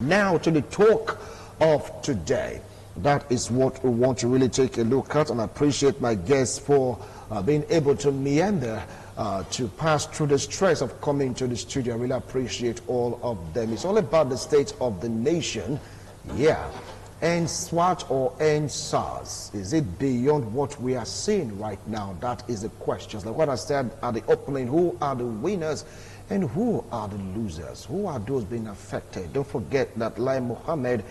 Now to the talk of today. That is what we want to really take a look at, and I appreciate my guests for being able to meander to pass through the stress of coming to the studio. I really appreciate all of them. It's all about the state of the nation. Yeah. And SWAT or end SARS? Is it beyond what we are seeing right now? That is the question. Like what I said at the opening, who are the winners and who are the losers? Who are those being affected? Don't forget that Lai Mohammed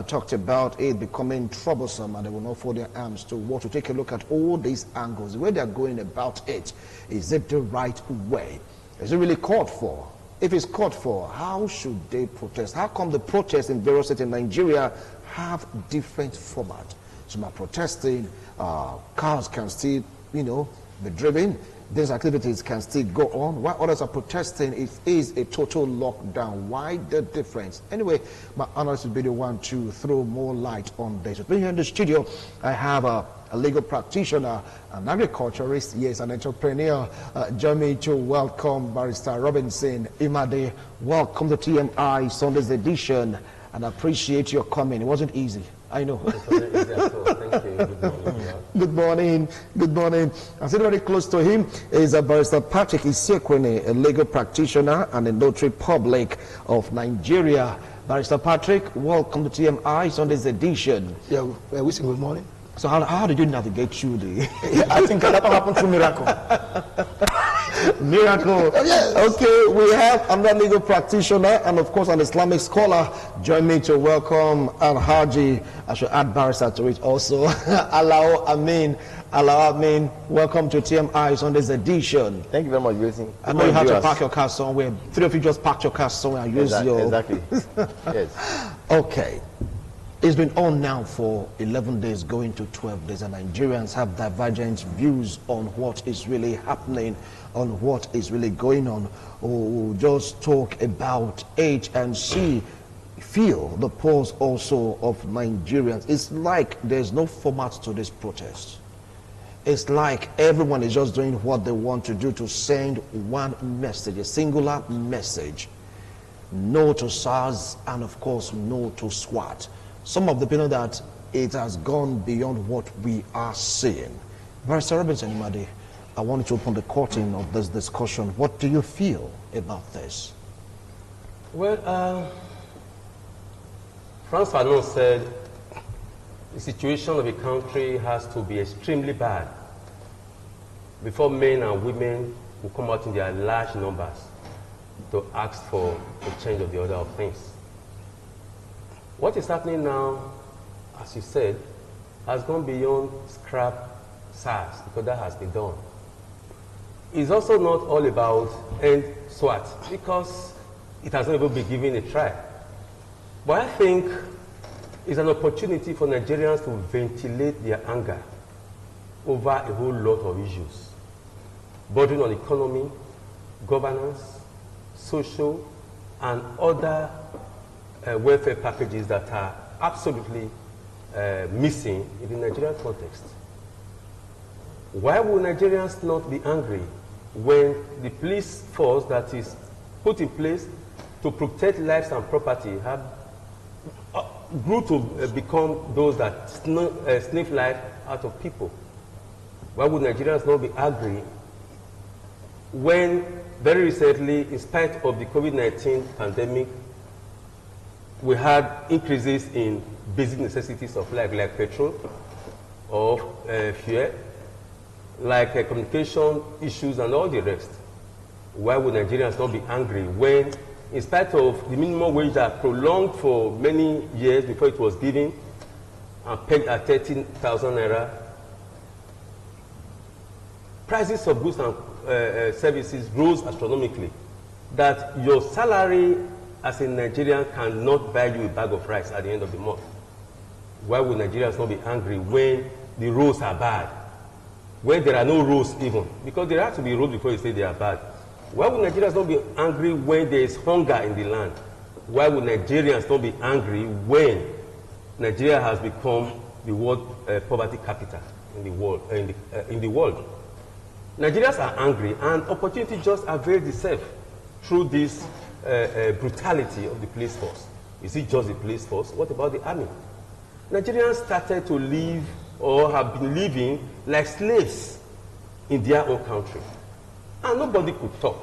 talked about it becoming troublesome and they will not fold their arms to war. To take a look at all these angles, the way they are going about it, is it the right way? Is it really called for? If it's called for, how should they protest? How come the protests in various states in Nigeria have different format? Some are protesting, cars can still, be driven. These activities can still go on. While others are protesting, it is a total lockdown. Why the difference? Anyway, my analyst will be the one to throw more light on this. With me here in the studio, I have a legal practitioner, an agriculturist, yes, an entrepreneur. Join me to welcome Barrister Robinson Imade. Welcome to TMI Sunday's edition, and I appreciate your coming. It wasn't easy, I know. Thank you. Good morning. Good morning. I'm sitting very close to him is Barrister Patrick Isekwene, a legal practitioner and a notary public of Nigeria. Barrister Patrick, welcome to TMI Sunday's edition. Yeah, we say good morning. So how did you navigate through the... I think that happened through miracle. Miracle. Yes. Okay, we have another legal practitioner and of course an Islamic scholar. Join me to welcome Al-Haji. I should add barrister to it also. Alao Amin. Alao Amin, welcome to TMI Sunday's edition. Thank you very much, Wilson. I know you have to park your car somewhere. Three of you just park your car somewhere and use your... Exactly. Yes. Okay. It's been on now for 11 days, going to 12 days, and Nigerians have divergent views on what is really happening, on what is really going on. We'll just talk about H and C. Feel the pulse also of Nigerians. It's like there's no format to this protest. It's like everyone is just doing what they want to do to send one message, a singular message. No to SARS, and of course, no to SWAT. Some of the people that it has gone beyond what we are seeing. Barrister Robinson Imade, I wanted to open the curtain of this discussion. What do you feel about this? Well, France Fanon said the situation of a country has to be extremely bad before men and women will come out in their large numbers to ask for a change of the order of things. What is happening now, as you said, has gone beyond scrap SARS, because that has been done. It's also not all about end SWAT, because it has not even been given a try. But I think it's an opportunity for Nigerians to ventilate their anger over a whole lot of issues, bordering on economy, governance, social, and other welfare packages that are absolutely missing in the Nigerian context. Why would Nigerians not be angry when the police force that is put in place to protect lives and property have grew to become those that sniff life out of people? Why would Nigerians not be angry when very recently, in spite of the COVID-19 pandemic, we had increases in basic necessities of life, like petrol or fuel, like communication issues and all the rest? Why would Nigerians not be angry when, in spite of the minimum wage that prolonged for many years before it was given and pegged at 13,000 naira, prices of goods and services rose astronomically, that your salary as a Nigerian cannot buy you a bag of rice at the end of the month? Why would Nigerians not be angry when the roads are bad? When there are no roads even? Because there have to be roads before you say they are bad. Why would Nigerians not be angry when there is hunger in the land? Why would Nigerians not be angry when Nigeria has become the world poverty capital in the world? Nigerians are angry, and opportunity just availed itself through this brutality of the police force. Is it just the police force? What about the army? Nigerians started to live or have been living like slaves in their own country. And nobody could talk.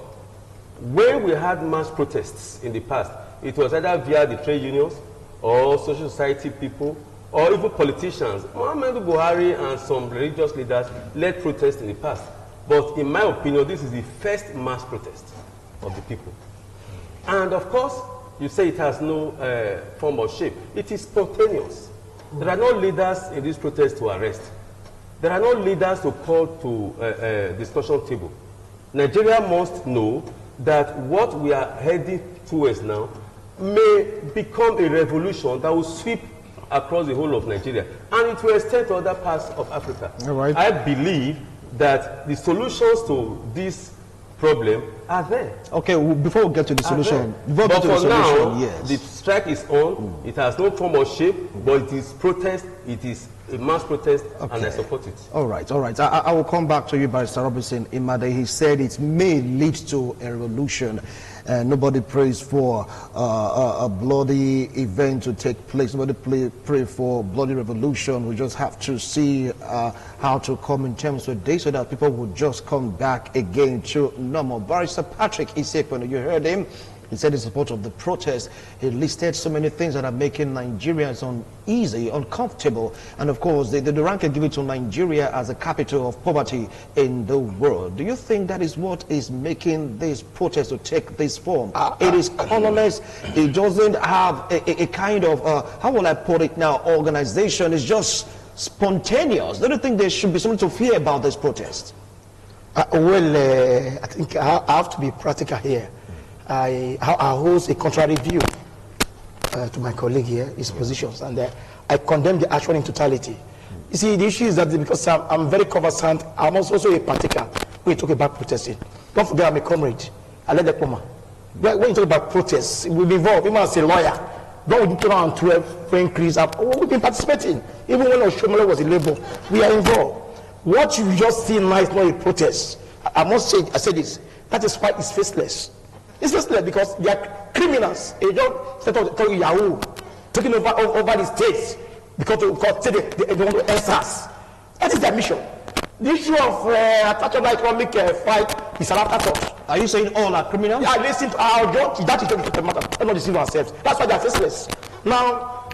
When we had mass protests in the past, it was either via the trade unions or social society people or even politicians. Muhammadu Buhari and some religious leaders led protests in the past. But in my opinion, this is the first mass protest of the people. And of course, you say it has no form or shape. It is spontaneous. There are no leaders in this protest to arrest. There are no leaders to call to a discussion table. Nigeria must know that what we are heading towards now may become a revolution that will sweep across the whole of Nigeria, and it will extend to other parts of Africa. All right. I believe that the solutions to this problem are there. Okay, well, before we get to the solution, but for now, the strike is on. It has no form or shape, but it is protest. It is a mass protest, and I support it. All right, all right. I will come back to you, Barrister Robinson Imade. He said it may lead to a revolution. Nobody prays for a bloody event to take place. Nobody pray for bloody revolution. We just have to see how to come in terms with this so that people will just come back again to normal. Barrister Patrick Isekwe, you heard him. He said in support of the protest. He listed so many things that are making Nigerians uneasy, uncomfortable. And of course, the rank can give it to Nigeria as a capital of poverty in the world. Do you think that is what is making this protest to take this form? It is colorless. It doesn't have a kind of, how will I put it now, organization. It's just spontaneous. Don't you think there should be something to fear about this protest? I think I have to be practical here. I hold a contrary view to my colleague here, his positions, and I condemn the action in totality. You see, the issue is that because I'm very conversant, I'm also a partaker when you talk about protesting. Don't forget I'm a comrade. I led the Poma. When you talk about protests, we've been involved, even as a lawyer. Don't we do 2012 for increase up? We've been participating. Even when Oshomole was in labor, we are involved. What you just see now is not a protest. I must say, I said this, that is why it's faceless. It's just because they are criminals. They don't set up the Yahoo, taking over the states because they want to end SARS. That is their mission. The issue of attacking the economic fight is an afterthought. Are you saying all are criminals? Yeah, listen to our judge. That is the matter. Let's not deceive ourselves. That's why they are faceless. Now,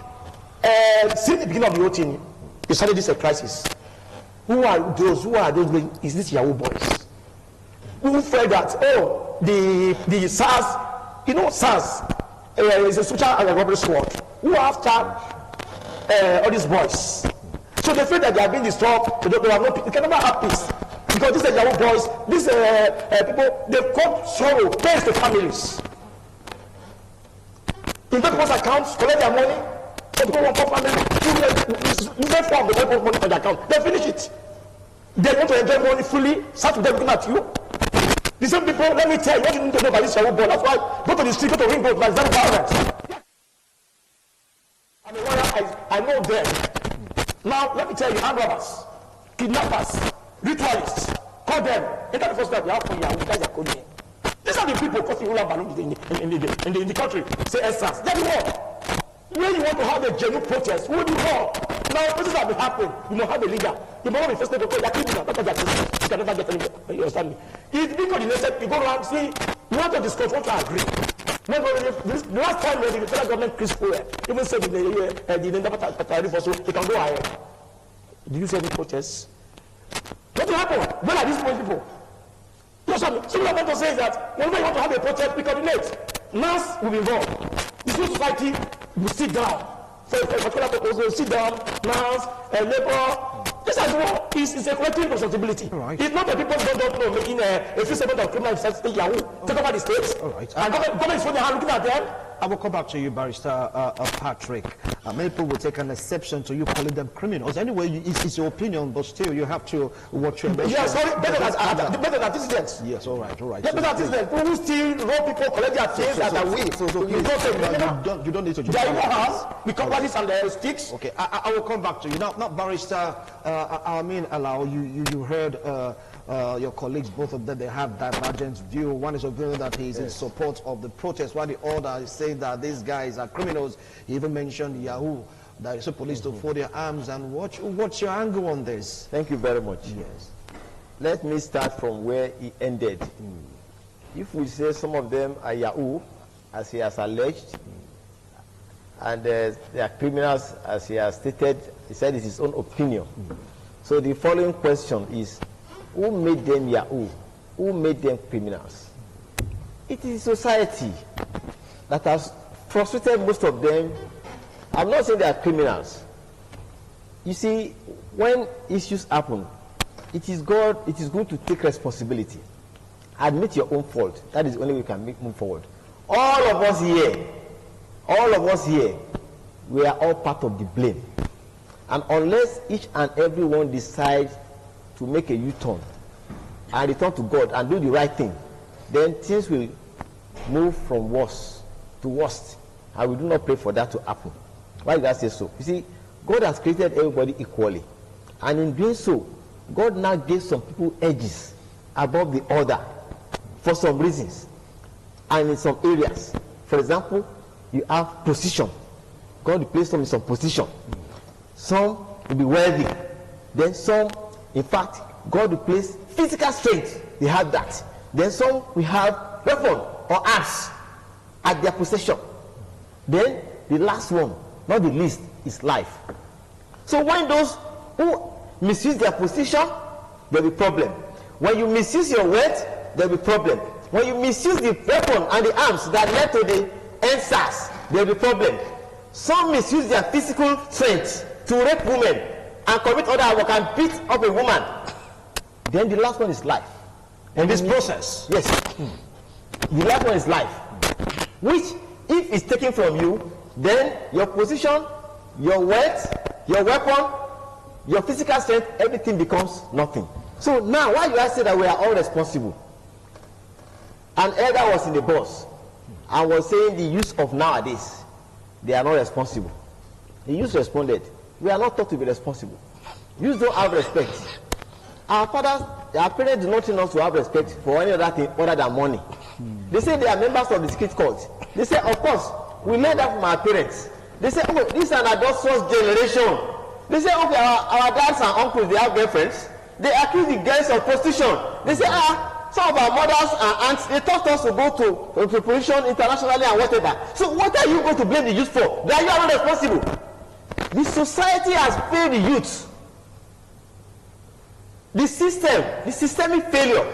since the beginning of the whole thing, you started this crisis. Who are those? Is this Yahoo boys? Who felt that, oh, the SARS, you know, SARS is a social and robbery squad. Who after all these boys? So they feel that they are being disturbed. They can never have peace. Because these are Yahoo boys, these people, they've caused sorrow, pain to families. Invest people's accounts, collect their money, so people want more family, invest form, they want money for their account. They finish it. They want to enjoy money fully, start with them looking at you. The same people, let me tell you, what you need to know about this Yahoo boy. That's why go to the street, go to ring road, like very violent. I'm a lawyer, I know them. Now, let me tell you, hand robbers, kidnappers, ritualists, call them. Enter the first step, you have for Yahoo, guys are calling. These are the people causing ruler balloons in the country. Say SARS. That's the one. When you want to have a genuine protest, who do you call? Now, this has been happening. You must have a leader. You must have a first step because they are criminal. That's what they are criminal. You can never get any. You understand me? It's being coordinated. You go around, see, you want to discuss, want to agree. The last time when the federal government Chris Fuller even said in the tariff also, they can go ahead. Did you see any protests? What will happen? When are these people? You know something? So what I want to say is that whenever you want to have a protest, we coordinate. NAS will be involved. The civil society will sit down. For particular purpose, will sit down, NAS, labor. This is what is a collective responsibility. Right. It's not that people don't know making a few seconds of criminal justice Yahoo take over the states. All right. And government is holding their hand looking at them. I will come back to you, Barrister Patrick. many people will take an exception to you calling them criminals. Anyway, it's your opinion, but still you have to watch your... Yeah, sorry, better than dissidents. Yes, all right. Yeah, better than dissidents. People who still roll people, collect their things that are weak. You don't need to... There you have the companies and the sticks. Okay, I will come back to you. Now, Barrister, I mean, allow you heard your colleagues, both of them, they have divergent view. One is opinion that he is in support of the protest, while the other is saying that these guys are criminals. He even mentioned Yahoo, that is a police to fold their arms. And what's your angle on this? Thank you very much. Yes. Let me start from where he ended. If we say some of them are Yahoo, as he has alleged, and they are criminals, as he has stated, he said it's his own opinion. So the following question is, who made them Yahoo? Who made them criminals? It is society that has frustrated most of them. I'm not saying they are criminals. You see, when issues happen, it is good to take responsibility. Admit your own fault. That is the only way we can move forward. All of us here, we are all part of the blame. And unless each and every one decides to make a U-turn and return to God and do the right thing, then things will move from worse to worst. And we do not pray for that to happen. Why did I say so? You see, God has created everybody equally. And in doing so, God now gave some people edges above the other for some reasons. And in some areas, for example, you have position. God will place them in some position. Some will be wealthy. Then some, in fact, God will place physical strength. They have that. Then some will have weapon or arms at their possession. Then the last one, not the least, is life. So when those who misuse their position, there will be problem. When you misuse your wealth, there will be problem. When you misuse the weapon and the arms that led to the SARS, there will be problem. Some misuse their physical strength to rape women and commit other work and beat up a woman. Then the last one is life. In this process? Yes. The last one is life. Which, if it's taken from you, then your position, your wealth, your weapon, your physical strength, everything becomes nothing. So now, why you say that we are all responsible? An elder was in the bus and was saying the youth of nowadays, they are not responsible. The youth responded, we are not taught to be responsible. Youth don't have respect. Our fathers, our parents do not train us to have respect for any other thing other than money. They say they are members of the secret cult. They say, of course, we learned that from our parents. They say, oh, this is an adulterous generation. They say, okay, our dads and uncles, they have girlfriends. They accuse the girls of prostitution. They say, some of our mothers and aunts, they taught us to go to prostitution internationally and whatever. So what are you going to blame the youth for? That you are not responsible. The society has failed the youth. The system, the systemic failure.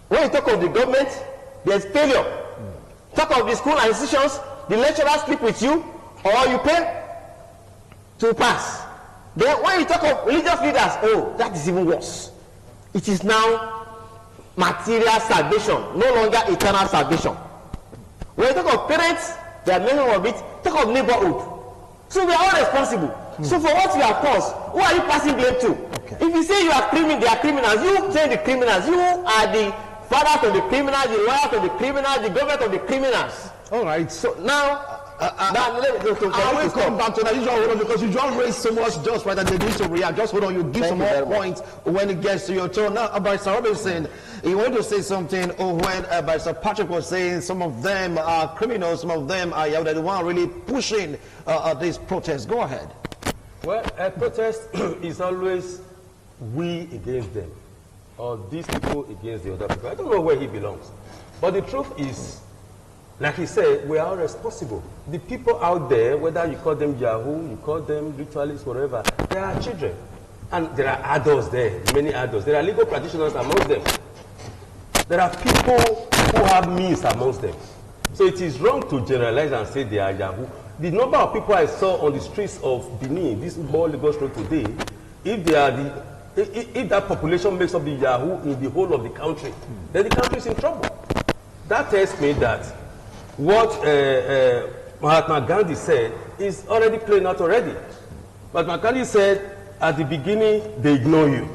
When you talk of the government, there's failure. Talk of the school and institutions, the lecturers sleep with you, or you pay to pass. Then when you talk of religious leaders, oh, that is even worse. It is now material salvation, no longer eternal salvation. When you talk of parents, they are many of it. Talk of neighborhood. So we are all responsible. So for what you have caused, who are you passing blame to? Okay. If you say you are criminals, they are criminals. You say the criminals. You are the fathers of the criminals, the lawyers of the criminals, the government of the criminals. All right. So now, I will come back to that. You just hold on, because you just raised so much just right that they need to react. Just hold on, you give some more points when it gets to your turn. Now, Barrister Robinson, he wanted to say something when Barrister Patrick was saying some of them are criminals, some of them are the one really pushing this protest. Go ahead. Well, a protest is always we against them, or these people against the other people. I don't know where he belongs. But the truth is, like he said, we are all responsible. The people out there, whether you call them Yahoo, you call them ritualists, whatever, they are children. And there are adults there, many adults. There are legal practitioners amongst them. There are people who have means amongst them. So it is wrong to generalize and say they are Yahoo. The number of people I saw on the streets of Benin, this Ball Lagos Road today, if they are if that population makes up the Yahoo in the whole of the country, then the country is in trouble. That tells me that what Mahatma Gandhi said is already playing out already. Mahatma Gandhi said, at the beginning, they ignore you.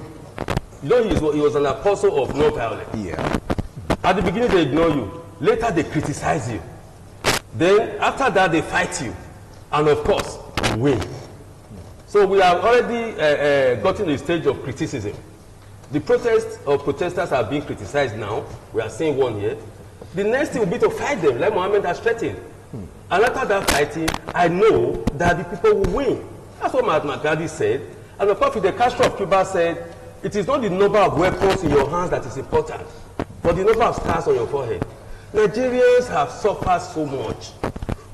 You know, he was an apostle of non-violence. Yeah. At the beginning, they ignore you. Later, they criticize you. Then, after that, they fight you. And of course, win. So we have already gotten to the stage of criticism. The protests or protesters are being criticized now. We are seeing one here. The next thing will be to fight them, like Mohammed has threatened. And after that fighting, I know that the people will win. That's what Mahatma Gandhi said. And of course, Fidel Castro of Cuba said, it is not the number of weapons in your hands that is important, but the number of scars on your forehead. Nigerians have suffered so much.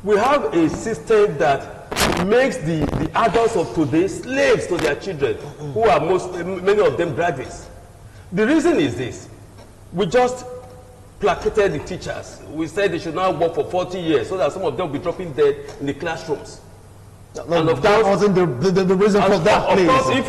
We have a system that makes the adults of today slaves to their children, who are many of them graduates. The reason is this: we just placated the teachers. We said they should now work for 40 years so that some of them will be dropping dead in the classrooms. No, and of that wasn't the reason for that. Of course, if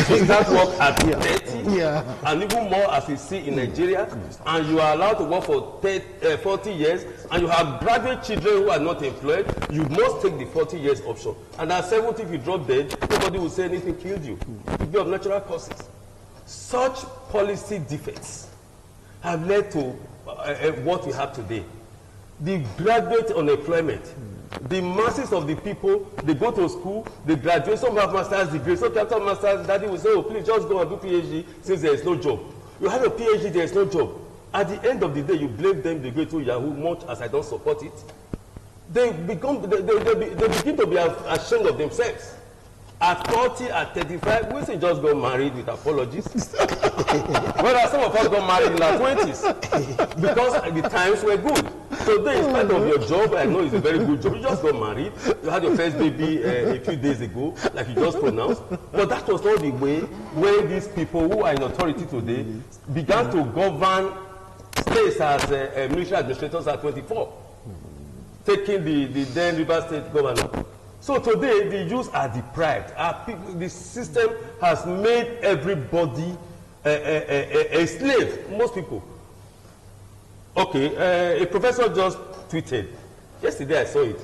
you start work at 30, yeah, and even more as we see in Nigeria, and you are allowed to work for 40 years, and you have graduate children who are not employed, you must take the 40 years option. And at 70, if you drop dead, nobody will say anything killed you. It will be of natural causes. Such policy defects have led to what we have today. The graduate unemployment. The masses of the people, they go to school, they graduate, some have master's degrees, some after master's, daddy will say, oh, please just go and do PhD since there is no job. You have a PhD, there is no job. At the end of the day, you blame them, they go to Yahoo, much as I don't support it. They begin to be ashamed of themselves. At 40, at 35, we say just got married with apologies. Whereas some of us got married in our 20s because the times were good. Today, in spite of your job, I know it's a very good job. You just got married. You had your first baby a few days ago, like you just pronounced. But that was not the way where these people who are in authority today began to govern states as military administrators at 24, taking the then River State governor. So today, the youths are deprived. The system has made everybody a slave, most people. Okay, a professor just tweeted, yesterday I saw it,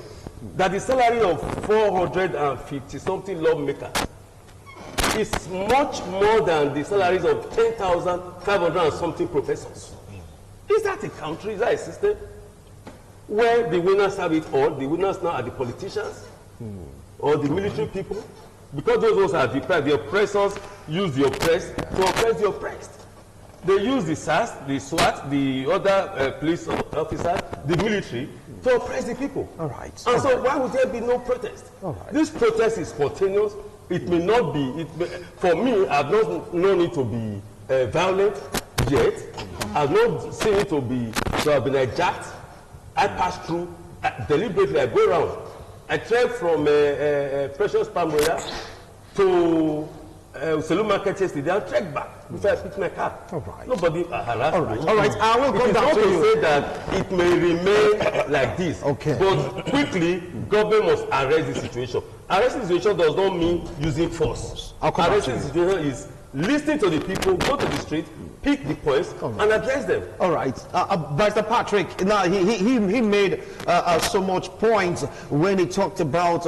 that the salary of 450-something lawmakers is much more than the salaries of 10,500 and something professors. Is that a country? Is that a system where the winners have it all? The winners now are the politicians or the military people? Because those are deprived. The oppressors use the oppressed to oppress the oppressed. They use the SARS, the SWAT, the other police officers, the military, to oppress the people. All right. And so why would there be no protest? All right. This protest is spontaneous. It may not be, for me, I've not known it to be violent yet. I've not seen it to have been hijacked. I pass through deliberately. I go around. I trek from Precious Palm to Saloon Market yesterday. I trek back before I pick my car. All right. Nobody harassed me. All right. I will come back to you. Say that it may remain like this. Okay. But quickly, government must arrest the situation. Arresting the situation does not mean using force. Arresting the situation is listening to the people, go to the street, pick the points, and address them. All right. Mr. Patrick, now he made so much points when he talked about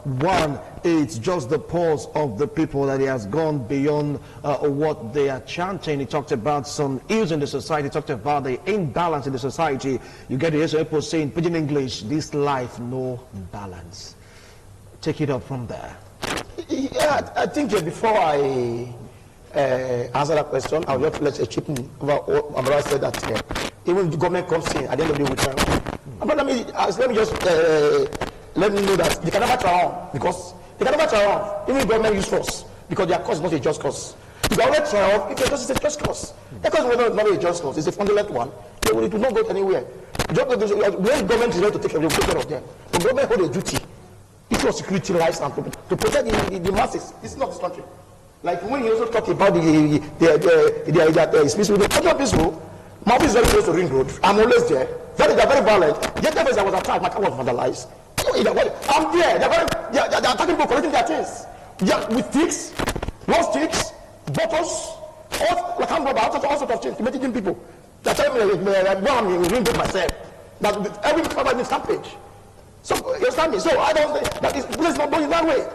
one, it's just the pulse of the people, that he has gone beyond what they are chanting. He talked about some ills in the society. He talked about the imbalance in the society. You get to hear some people saying, pidgin English, this life, no balance. Take it up from there. Yeah, I think before I answer that question, I'll just let a chip over what Amara said, that even if the government comes in at the end of the day, we try. But let me just let me know that they can never try on, because they can never try on, even if government use force, because their cause is not a just cause. You can only try off if your cause is a just cause. Their cause is not a just cause, it's a fundamental one. It will not go anywhere. When government is ready to take care of them, the government hold a duty, issue of security rights and to protect the masses. This is not this country. Like when you also talk about the peaceful, the cultural peaceful, my office is very close to Ring Road. I'm always there. They're very violent. Yesterday I was attacked, my car was vandalized. I'm there. They're attacking people, collecting their things. Yeah, with sticks, sticks, bottles, all sorts of things, intimidating people. They're telling me I'm in Ring Road myself. That every family is stampage. So you understand me? So I don't think that is not going that way.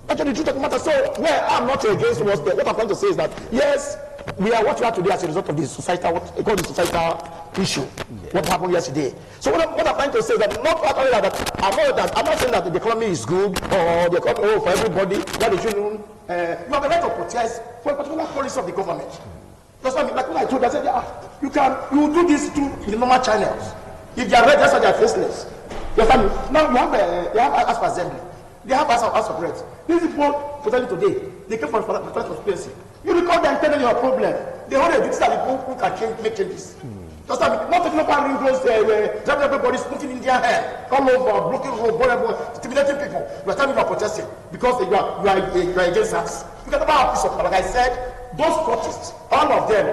Actually, the truth of the matter. So I'm not against what I'm trying to say is that yes, we are what we are today as a result of the societal issue. Yes. What happened yesterday. So what I'm trying to say is that not only that I'm not saying that the economy is good or the economy for everybody. That the children you have the right to protest for a particular policy of the government. That's what I mean. Like when I told, I said, you do this through the normal channels. If they are red, that's why they are faceless. You understand me? Now you have House of Assembly. They have House of Reps. These people, potentially today, they came from conspiracy. You record them telling you a problem. They want to do that people who can make changes. Just like not taking up ring roads, driving everybody, smoking in their hair, all over, blocking road, whatever, intimidating people. You are telling me you are protesting because you are against us. You can never have peace of mind. Like I said, those protests, all of them,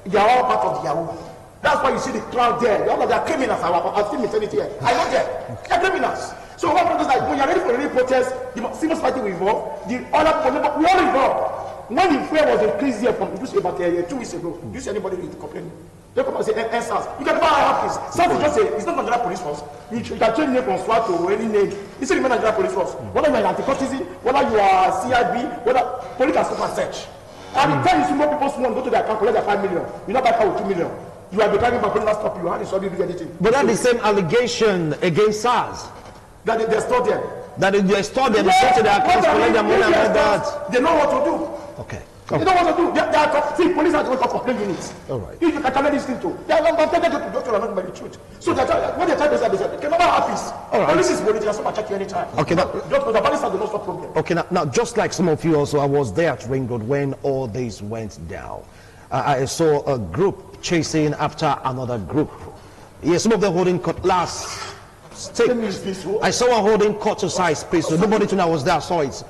they are all part of the Yahoo. That's why you see the crowd there. All of them are criminals. I've seen eternity here. I know them. They are criminals. So what happens is like when you are ready for a real protest, the civil society will involve, the other people, we all involved. When the fear was increased here from about 2 weeks ago, do you see anybody really complaining? They come and say, SARS. You can never have this. SARS is just it's not Nigerian police force. You can change name from SWAT to any name. You see the Nigerian police force. Whether you are anti-cultism, whether you are CIB, whether police can stop and search. And the time you see more people sworn go to their account, collect their 5 million. You not buy car with 2 million. You are driving back, not stop you. How do you do anything? But that's the same allegation against SARS. That they store them. That they store them, go to their accounts, collect their money and all that. They know what to do. Okay. They know what to do. See, police are the ones complaint units. All right. If you can tell this thing too, they are not taking to the doctor and not by the truth. So what they're trying to say is that they can never have peace. All right. Police is political, so I check you anytime. Okay. Now, the police are the most problem. Okay. Now, just like some of you also, I was there at Ring Road when all this went down. I saw a group chasing after another group. Yes, some of them holding cutlass. I saw one holding cut-to-size pistol. Nobody to know I was there. I saw it.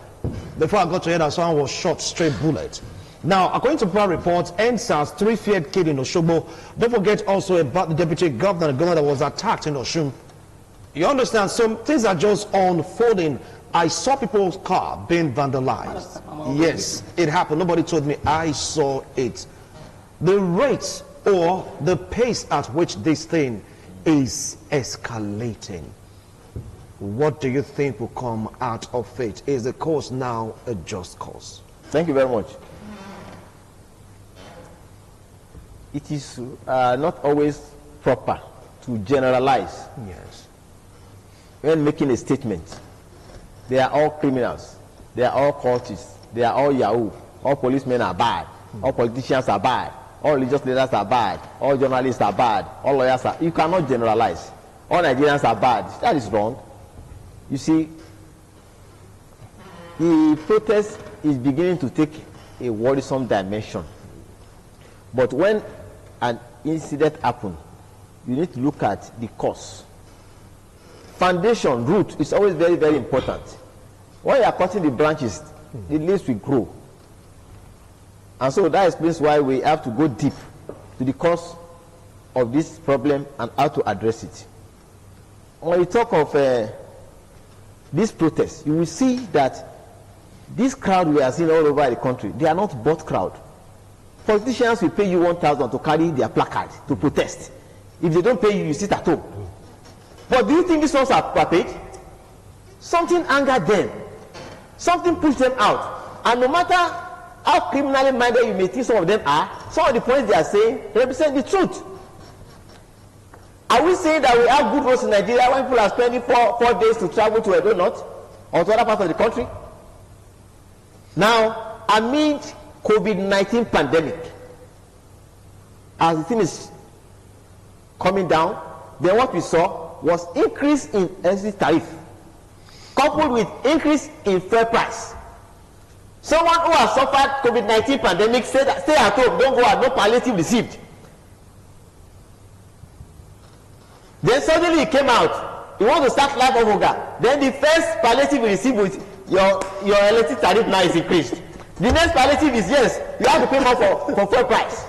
Before I got to it, I saw one was shot straight bullet. Now, according to prior reports, NSAS 3 feared killed in Oshobo. Don't forget also about the deputy governor, the governor that was attacked in Oshun. You understand? Some things are just unfolding. I saw people's car being vandalized. Yes, it happened. Nobody told me. I saw it. The rate or the pace at which this thing is escalating. What do you think will come out of it? Is the cause now a just cause? Thank you very much. It is not always proper to generalize. Yes. When making a statement, they are all criminals, they are all cultists, they are all Yahoo, all policemen are bad, all politicians are bad, all religious leaders are bad, all journalists are bad, all lawyers are. You cannot generalize. All Nigerians are bad. That is wrong. You see, the protest is beginning to take a worrisome dimension. But when an incident happens, you need to look at the cause. Foundation, root is always very, very important. When you are cutting the branches, the leaves will grow. And so that explains why we have to go deep to the cause of this problem and how to address it. When you talk of this protest, you will see that this crowd we are seeing all over the country, they are not bought crowd. Politicians will pay you 1,000 to carry their placard to protest. If they don't pay you, you sit at home. But do you think these ones are paid? Something angered them. Something pushed them out. And no matter how criminally minded you may think some of them are, some of the points they are saying represent the truth. Are we saying that we have good roads in Nigeria when people are spending four days to travel to Edo North or to other parts of the country? Now, amid COVID-19 pandemic, as the thing is coming down, then what we saw was increase in electricity tariff, coupled with increase in fuel price. Someone who has suffered COVID-19 pandemic said that stay at home, don't go out, no palliative received. Then suddenly he came out, he wants to start life of hunger. Then the first palliative received with your electricity tariff now is increased. The next palliative is yes, you have to pay more for fuel price.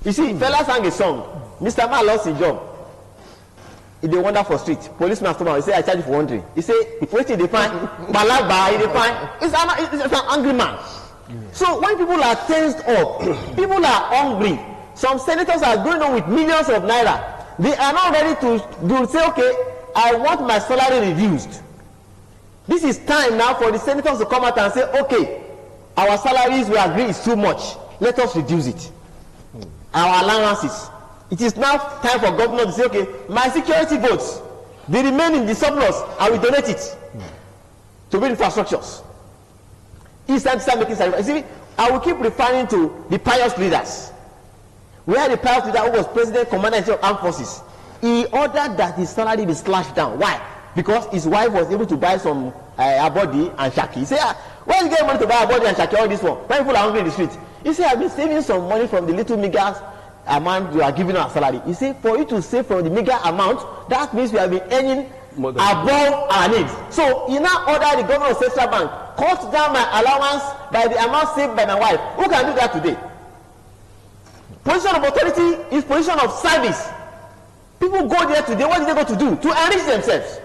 You see, fella sang a song. Mr. Man lost his job. He dey wander for street. Policeman stop him. He say, I charge you for wandering. He say, wetin dey find? Balaba, he dey find. It's an angry man. So when people are tensed up, people are hungry, Some senators are going on with millions of naira. They are not ready to say, okay, I want my salary reduced. This is time now for the senators to come out and say, okay, our salaries we agree is too much. Let us reduce it. Our allowances. It is now time for government to say, okay, my security votes, they remain in the surplus, I will donate it to build infrastructures. It's time to start making sacrifices. See, I will keep referring to the pious leaders. We had a pious leader who was president, commander-in-chief of armed forces. He ordered that his salary be slashed down. Why? Because his wife was able to buy some abodi and shaki. He said, where did you get money to buy abodi and shaki all this one? When people are hungry in the street. He said, I've been saving some money from the little meager amount you are giving our salary. He said, for you to save from the meager amount, that means we have been earning above our needs. So he now ordered the governor of Central Bank, cut down my allowance by the amount saved by my wife. Who can do that today? Position of authority is position of service. People go there today, what did they go to do? To enrich themselves.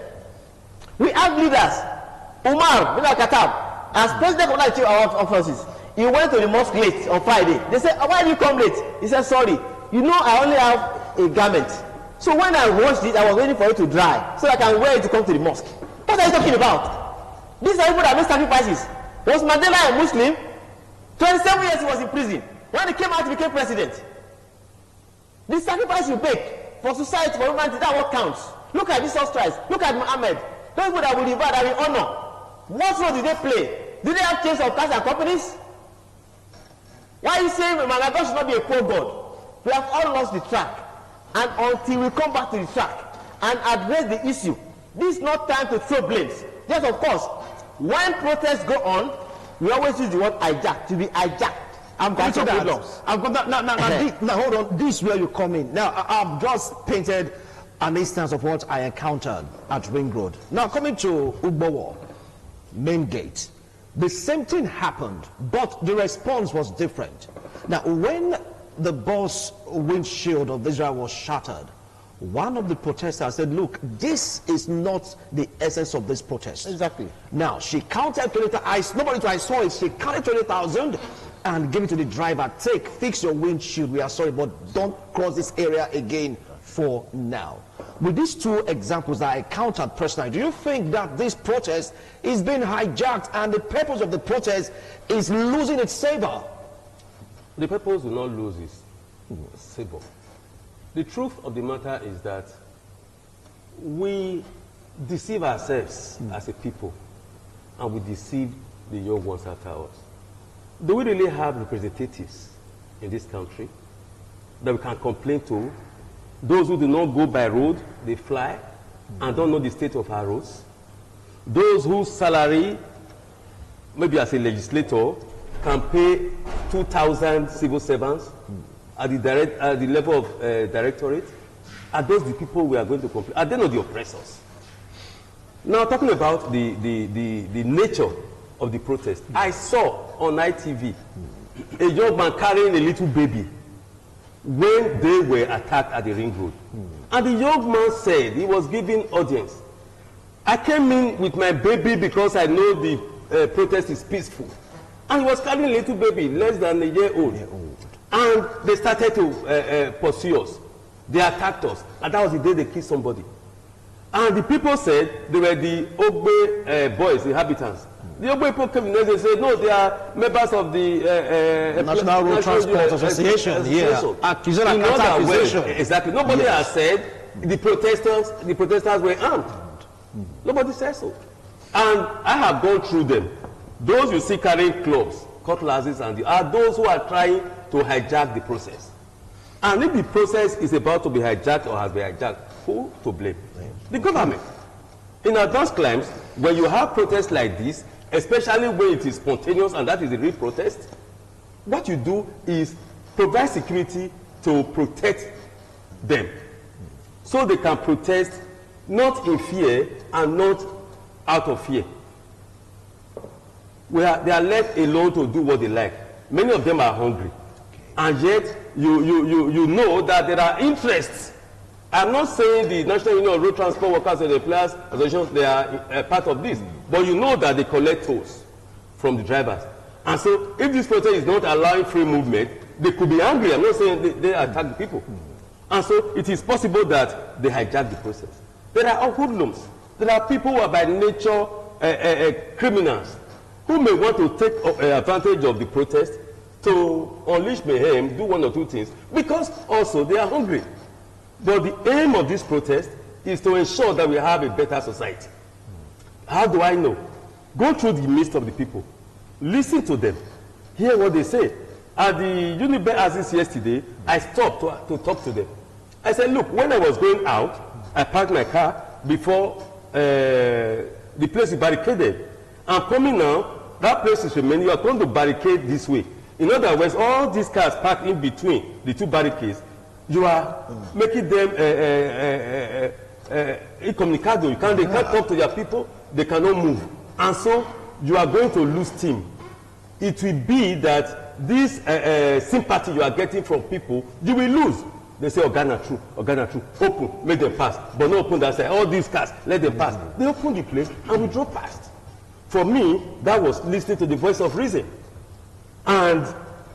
We have leaders. Umar bin Al-Khattab, as president of the armed officers, he went to the mosque late on Friday. They said, why did you come late? He said, sorry, you know I only have a garment. So when I washed it, I was waiting for it to dry so I can wear it to come to the mosque. What are you talking about? These are people that make sacrifices. Was Mandela a Muslim? 27 years he was in prison. When he came out, he became president. The sacrifice you make for society, for humanity, that's what counts. Look at Jesus Christ. Look at Muhammad. Those people that will revere, that will honor. What role did they play? Did they have change of cars and companies? Why are you saying God should not be a poor God? We have all lost the track. And until we come back to the track and address the issue, this is not time to throw blames. Yes, of course, when protests go on, we always use the word hijack, to be hijacked. I'm going to that. I'm going now, hold on. This is where you come in. Now, I've just painted an instance of what I encountered at Ring Road. Now, coming to Ugbowo, main gate, the same thing happened, but the response was different. Now, when the bus windshield of Israel was shattered, one of the protesters said, look, this is not the essence of this protest. Exactly. Now, she counted 20,000. Nobody I saw it. She counted 20,000 and gave it to the driver. Take, fix your windshield. We are sorry, but don't cross this area again for now. With these two examples that I counted personally, do you think that this protest is being hijacked and the purpose of the protest is losing its savor? The purpose will not lose its savor. The truth of the matter is that we deceive ourselves as a people, and we deceive the young ones after us. Do we really have representatives in this country that we can complain to? Those who do not go by road, they fly, and don't know the state of our roads. Those whose salary, maybe as a legislator, can pay 2,000 civil servants at the level of directorate. Are those the people we are going to complain? Are they not the oppressors? Now, talking about the nature of the protest, I saw on ITV a young man carrying a little baby when they were attacked at the Ring Road. And the young man said, he was giving audience, I came in with my baby because I know the protest is peaceful. And he was carrying a little baby, less than a year old. And they started to pursue us. They attacked us. And that was the day they killed somebody. And the people said they were the Ogbe boys, the inhabitants. The Ogbe people came in and said, no, they are members of the National Road Transport Association. Exactly. Nobody has said the protesters were armed. Nobody said so. And I have gone through them. Those you see carrying clubs, cutlasses, and are those who are trying to hijack the process. And if the process is about to be hijacked or has been hijacked, who to blame? The government. In advanced climes, when you have protests like this, especially when it is spontaneous and that is a real protest, what you do is provide security to protect them. So they can protest not in fear and not out of fear. They are left alone to do what they like. Many of them are hungry. And yet, you know that there are interests. I'm not saying the National Union of Road Transport Workers and Employers Association, they are part of this. But you know that they collect tolls from the drivers. And so, if this protest is not allowing free movement, They could be angry. I'm not saying they attack the people. And so it is possible that they hijack the process. There are hoodlums. There are people who are by nature criminals who may want to take advantage of the protest to unleash mayhem, do one or two things, because also they are hungry. But the aim of this protest is to ensure that we have a better society. How do I know? Go through the midst of the people. Listen to them. Hear what they say. At the Unibe Aziz yesterday, I stopped to talk to them. I said, look, when I was going out, I parked my car before the place is barricaded. I'm coming now, that place is remaining. You are going to barricade this way. In other words, all these cars parked in between the two barricades, you are making them incommunicado. They can't talk to their people, they cannot move. And so you are going to lose steam. It will be that this sympathy you are getting from people, you will lose. They say, Organa true, open, make them pass. But not open that side, all these cars, let them pass. They open the place and we drove past. For me, that was listening to the voice of reason. And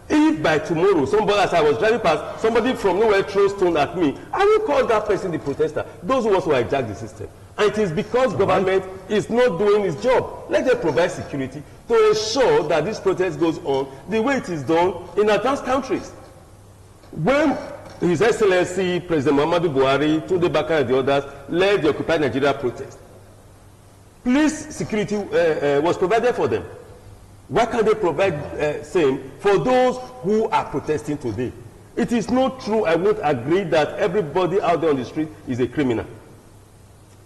if by tomorrow, somebody, as I was driving past, somebody from nowhere throws stone at me, I will call that person the protester, those who want to hijack the system. And it is because government is not doing its job. Let them provide security to ensure that this protest goes on the way it is done in advanced countries. When His Excellency President Muhammadu Buhari, Tunde Bakare and the others led the Occupy Nigeria protest, police security was provided for them. Why can't they provide same for those who are protesting today? It is not true. I won't agree that everybody out there on the street is a criminal.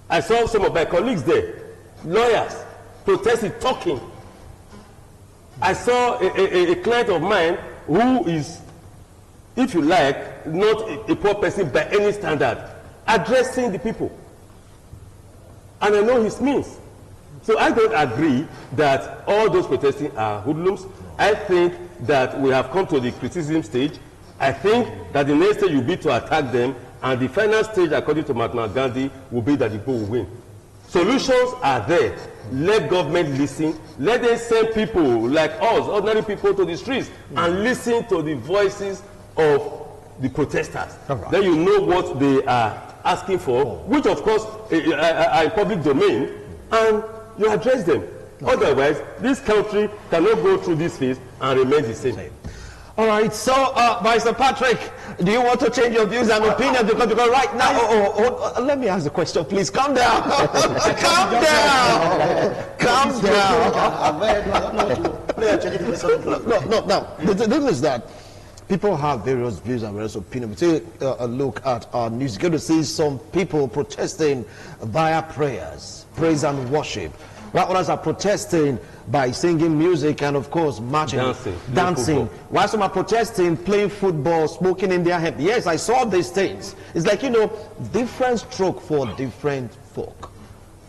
I saw some of my colleagues there, lawyers, protesting, talking. I saw a client of mine who is, if you like, not a poor person by any standard, addressing the people. And I know his means. So I don't agree that all those protesting are hoodlums. I think that we have come to the criticism stage. I think that the next stage will be to attack them, and the final stage, according to Mahatma Gandhi, will be that the people will win. Solutions are there. Let government listen. Let them send people like us, ordinary people, to the streets and listen to the voices of the protesters. Right. Then you know what they are asking for, which of course are in public domain, and you address them. Otherwise, this country cannot go through this phase and remain the same. All right, so Mr. Patrick, do you want to change your views and opinions? Because right now, let me ask the question, please. Calm down. Calm down. Calm down. No. The thing is that people have various views and various opinions. We take a look at our news. You're going to see some people protesting via prayers, praise and worship. While others are protesting by singing music and, of course, marching, dancing. While some are protesting, playing football, smoking in their head. Yes, I saw these things. It's like, you know, different stroke for different folk.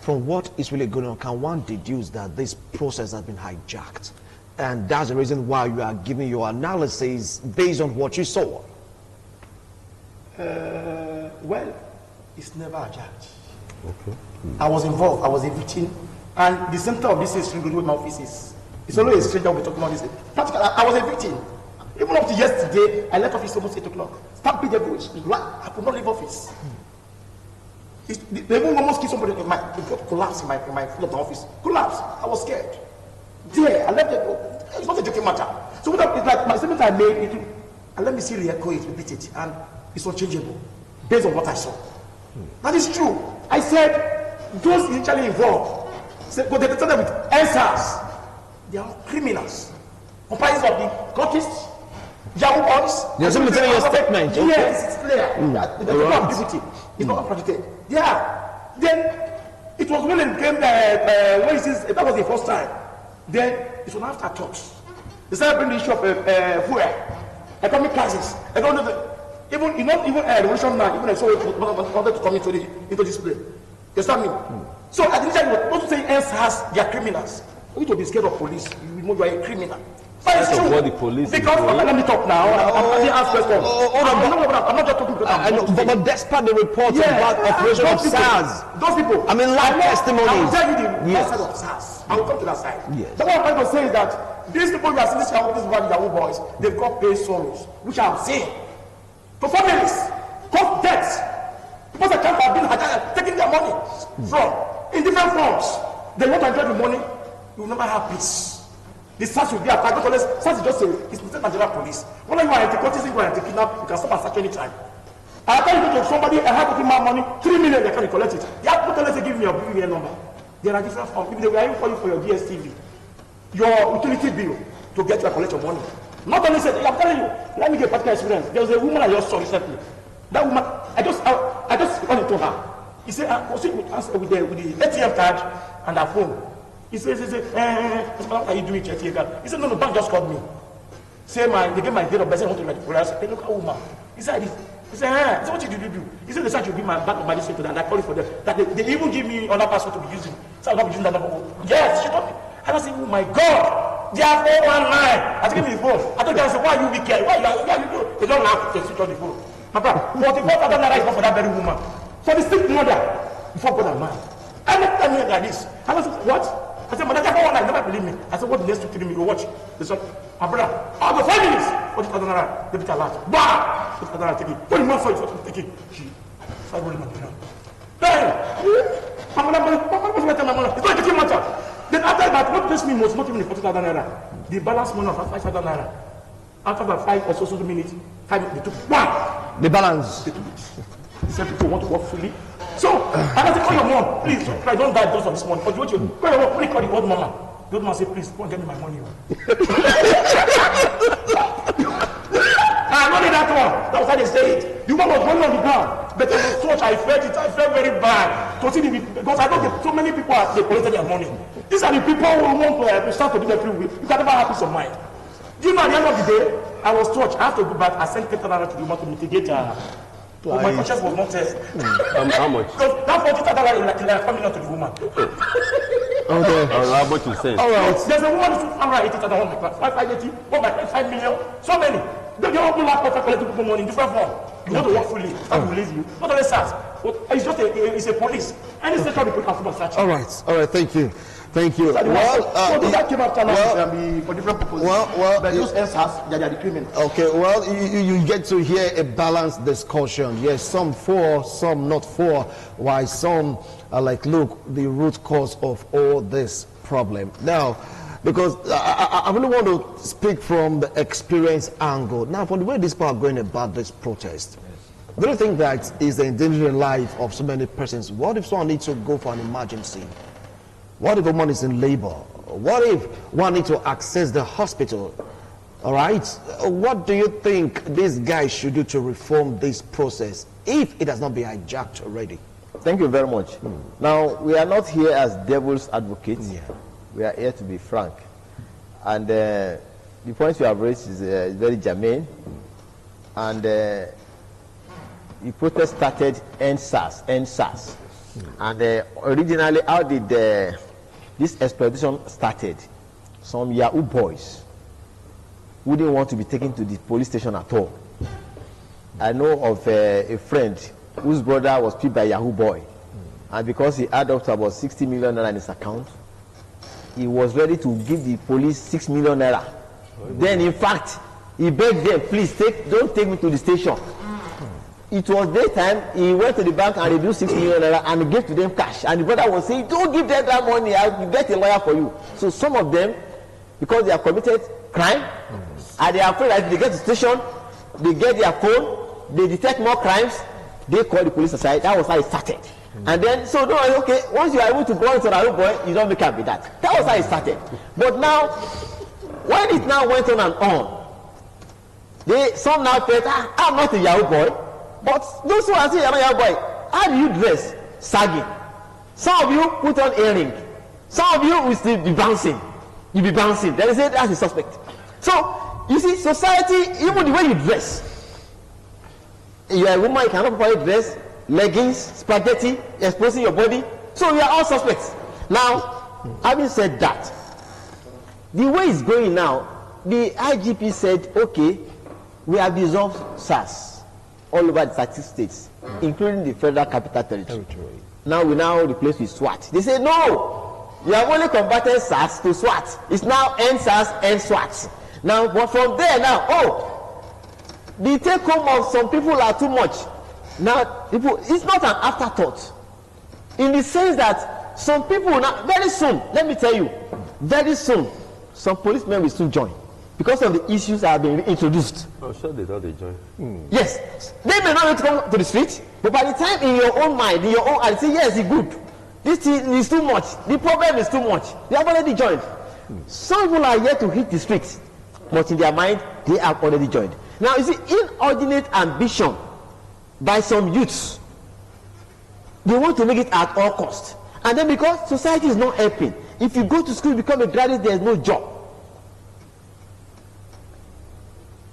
From what is really going on, can one deduce that this process has been hijacked? And that's the reason why you are giving your analysis based on what you saw. Well, it's never hijacked. Okay. I was involved. I was a victim. And the center of this is with my offices. It's only a stranger we're talking about this. Practically, I was a victim. Even up to yesterday, I left office almost 8 o'clock. Stampede everywhere. I could not leave office. They even almost killed somebody. My collapse in my front of my office. Collapse. I was scared. There, I left it. It's not a joking matter. So it's like my statement I made, and let me see re-echo it, repeat it, and it's unchangeable based on what I saw. That is true. I said those initially involved. But they started with SARS. They are criminals. Comprised of the cultists, young boys. You're simply telling your statement. Yes, it's clear. The people of duty is not contradicted. Yeah. Then it was when it became when it says that was the first time. Then it was after talks. They started bringing the issue of fuel, economic crisis, even revolution now. Even I saw it wanted to come into this place. You understand me? So at the time, not to say SARS, they are criminals. You need to be scared of police. You know you are a criminal. But it's true. What the police because let me talk now. I'm ask questions. I'm not just talking to them. But despite the reports about operation of SARS, those people. I mean, live testimonies. I will tell you the side of SARS. I will come to that side. Yes. So what I'm trying to say is that These people you are seeing, these Yahoo boys, they've got paid sorrows, which I have seen. To families, cause deaths. People that can't have been taking their money from in different forms. They want to enjoy the money, you will never have peace. The SARS will be attacked. SARS is just it's the Nigerian police. When you are anti-courtesy, you are anti-kidnap, you can stop and search any time. I tell you to somebody, I have to give my money, 3 million, they can collect it. You have to tell us to give me your BVN number. There are different forms. If they were even calling for your DSTV, your utility bill to get you to collect your money. Not only said, I'm telling you, let me get a particular experience. There was a woman I just saw recently. That woman, I just went into her. He said, was it with the ATM card and her phone? He said, what are you doing with your ATM card? He said, no, the bank just called me. Say they gave my date of birth, I want to let the police. I said, hey, look at woman. He said, what did you do? He said, they said you give my bank my details to them, and I call it for them. That they even give me another password to be using. So I'm not using that number. Yes, she told me. And I said, oh my God, they are 419. I said, give me the phone. I told them, I said, why are you wicked? Why you do? They don't laugh to switch on the phone. My brother, 44,000 naira is not for that very woman. For the sick mother, before God and man. I looked at me like this. And I said, what? I said, Madam, I never believe me. I said, what the next 2 3 minutes? You watch. They said, my brother, out of 5 minutes, 40,000 naira, they beat a lot. Bah! 40,000 naira taking. What the man saw is what I'm taking. So I go to my brother. Then, my mother, it's not taking matter. Then after that, what pays me most, not even the 40,000 naira. The balance money of 5,000 naira. After about 5 or so minutes, 5 minutes, they took one. The balance. They took it. Some people want to work fully. So, and I said, call your mom, please. I don't die just on this morning. But what you call your mom, please call the old mama. The old mama say, please, go and get me my money. I wanted that one. That was how they say it. The woman was running on the ground. But I was touched, I felt it. I felt very bad. To see because I know that so many people they collected their money. These are the people who want to start to do their free will. You can never have peace of mind. Do you know at the end of the day, I was touched. I have to go back. I sent Ketanara to the woman to mitigate my conscience was not test. How much? Because that 40,000 like coming out to the woman. Okay. How much you send? All right. There's a woman who's 580,000 on my class. 580, 1.5 million. So many. They all go like perfect collecting people money in different form. You want to work fully. I will leave you. Not only SARS. It's just it's a police. Any station people can come search. All right. Thank you. So that came after now for different purposes. But those SARS, they are the criminals. Okay, well, you get to hear a balanced discussion. Yes, some for, some not for, why some are like, look, the root cause of all this problem. Now, because I really want to speak from the experience angle. Now, from the way these people are going about this protest, do you think that is endangering the life of so many persons? What if someone needs to go for an emergency? What if a woman is in labor? What if one needs to access the hospital? All right. What do you think these guys should do to reform this process if it has not been hijacked already? Thank you very much. Now, we are not here as devil's advocates. Yeah. We are here to be frank. And the points you have raised is very germane. And the protest started end SARS. And originally, how did this exploitation started? Some Yahoo boys who didn't want to be taken to the police station at all. I know of a friend whose brother was picked by a Yahoo boy, and because he had up to about 60 million naira in his account, he was ready to give the police 6 million naira. Then, in fact, he begged them, please don't take me to the station. It was daytime. He went to the bank and reduced 6 million naira and he gave to them cash. And the brother was saying, don't give them that money, I'll get a lawyer for you. So some of them, because they have committed crime, and they are afraid that if they get to the station, they get their phone, they detect more crimes, they call the police aside. That was how it started. And then, so no, okay, once you are able to go into the boy, you don't make up with that. That was how it started. But now, when it now went on and on, some now felt, I'm not a Yahoo boy. But those who are saying, I'm a Yahoo boy, how do you dress? Sagging. Some of you put on earring. Some of you will still be bouncing. You'll be bouncing. Then they say that's a suspect. So, you see, society, even the way you dress, you are a woman, you cannot properly dress, leggings, spaghetti, exposing your body. So you are all suspects. Now, having said that, the way it's going now, the IGP said, okay, we have dissolved SARS all over the 30 states, including the Federal Capital Territory. Now we replace with SWAT. They say, no, You have only converted SARS to SWAT. It's now end SARS, end SWAT. Now, but from there now, the take home of some people are too much. Now, people, it's not an afterthought. In the sense that some people now, very soon, let me tell you, very soon, some policemen will soon join because of the issues that have been introduced. I'm sure they don't join. Yes, they may not need to come to the street, but by the time in your own mind, in your own heart, say, yes, it's good. This thing is too much. The problem is too much. They have already joined. Some people are yet to hit the streets, but in their mind, they have already joined. Now, you see, inordinate ambition by some youths, they want to make it at all costs. And then because society is not helping, if you go to school, become a graduate, there is no job.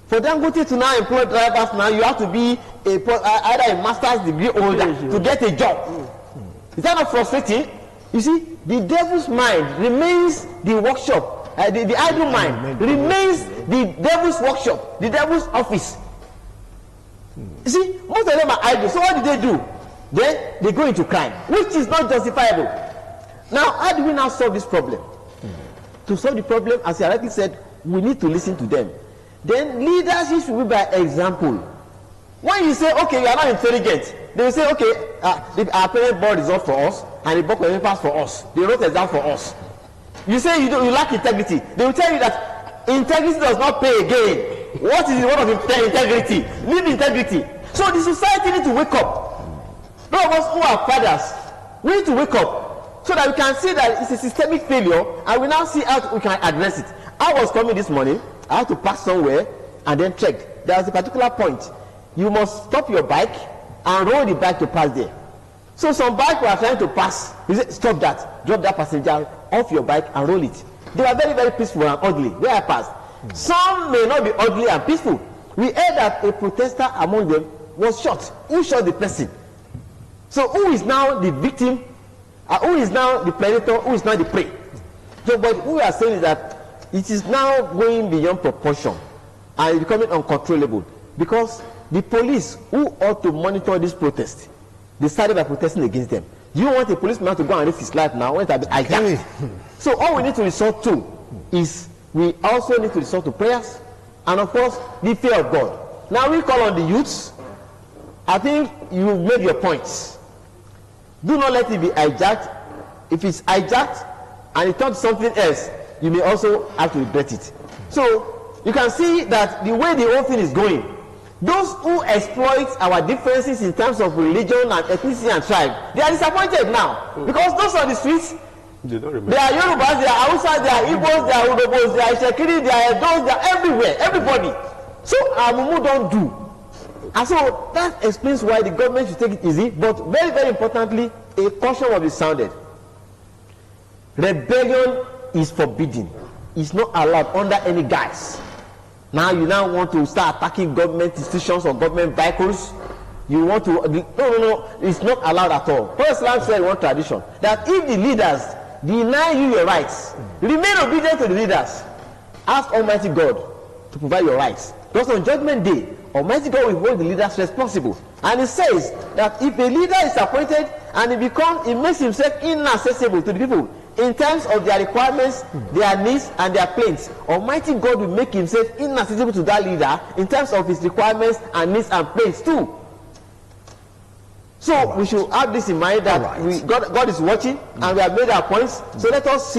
For Dangote to now employ drivers now, you have to be either a master's degree holder to get a job. Is that not frustrating? You see, the devil's mind remains the workshop. The idle mind remains the devil's workshop, the devil's office. You see, most of them are idle. So what do they do? Then they go into crime, which is not justifiable. Now, how do we now solve this problem? To solve the problem, as I rightly said, we need to listen to them. Then leadership should be by example. When you say, okay, you are not intelligent, they will say, okay, our parent board is up for us, and the book of papers for us. They wrote exam for us. You say you lack integrity. They will tell you that integrity does not pay again. What is the word of integrity? Live integrity. So the society needs to wake up. Those of us who are fathers, we need to wake up so that we can see that it's a systemic failure, and we now see how we can address it. I was coming this morning, I had to pass somewhere and then check. There was a particular point. You must stop your bike and roll the bike to pass there. So some bike were trying to pass. You say, stop that. Drop that passenger off your bike and roll it. They were very, very peaceful and ugly. Where I passed. Some may not be ugly and peaceful. We heard that a protester among them was shot. Who shot the person? So who is now the victim? Who is now the predator? Who is now the prey? So, but what we are saying is that it is now going beyond proportion and becoming uncontrollable, because the police who ought to monitor this protest, they started by protesting against them. You want a policeman to go and risk his life now when it has been hijacked? So all we need to resort to is, we also need to resort to prayers and of course the fear of God. Now we call on the youths. I think you made your points. Do not let it be hijacked. If it's hijacked and it turns something else, you may also have to regret it. So you can see that the way the whole thing is going, those who exploit our differences in terms of religion and ethnicity and tribe, they are disappointed now. Because those on the streets, they are Yorubas, they are Hausa, they are Igbos, they are Urhobos, they are Shekiri, they are Edos, they are everywhere, everybody. So our Mumu don't do. And so that explains why the government should take it easy, but very, very importantly, a caution will be sounded. Rebellion is forbidden. It's not allowed under any guise. Now you now want to start attacking government institutions or government vehicles. You want to, no, it's not allowed at all. Prophet Islam said in one tradition that if the leaders deny you your rights, remain obedient to the leaders. Ask Almighty God to provide your rights. Because on Judgment Day, Almighty God will hold the leaders responsible. And it says that if a leader is appointed and he makes himself inaccessible to the people in terms of their requirements, their needs, and their plans, Almighty God will make himself inaccessible to that leader in terms of his requirements and needs and plans too. So we should have this in mind that God is watching, and we have made our points. So let us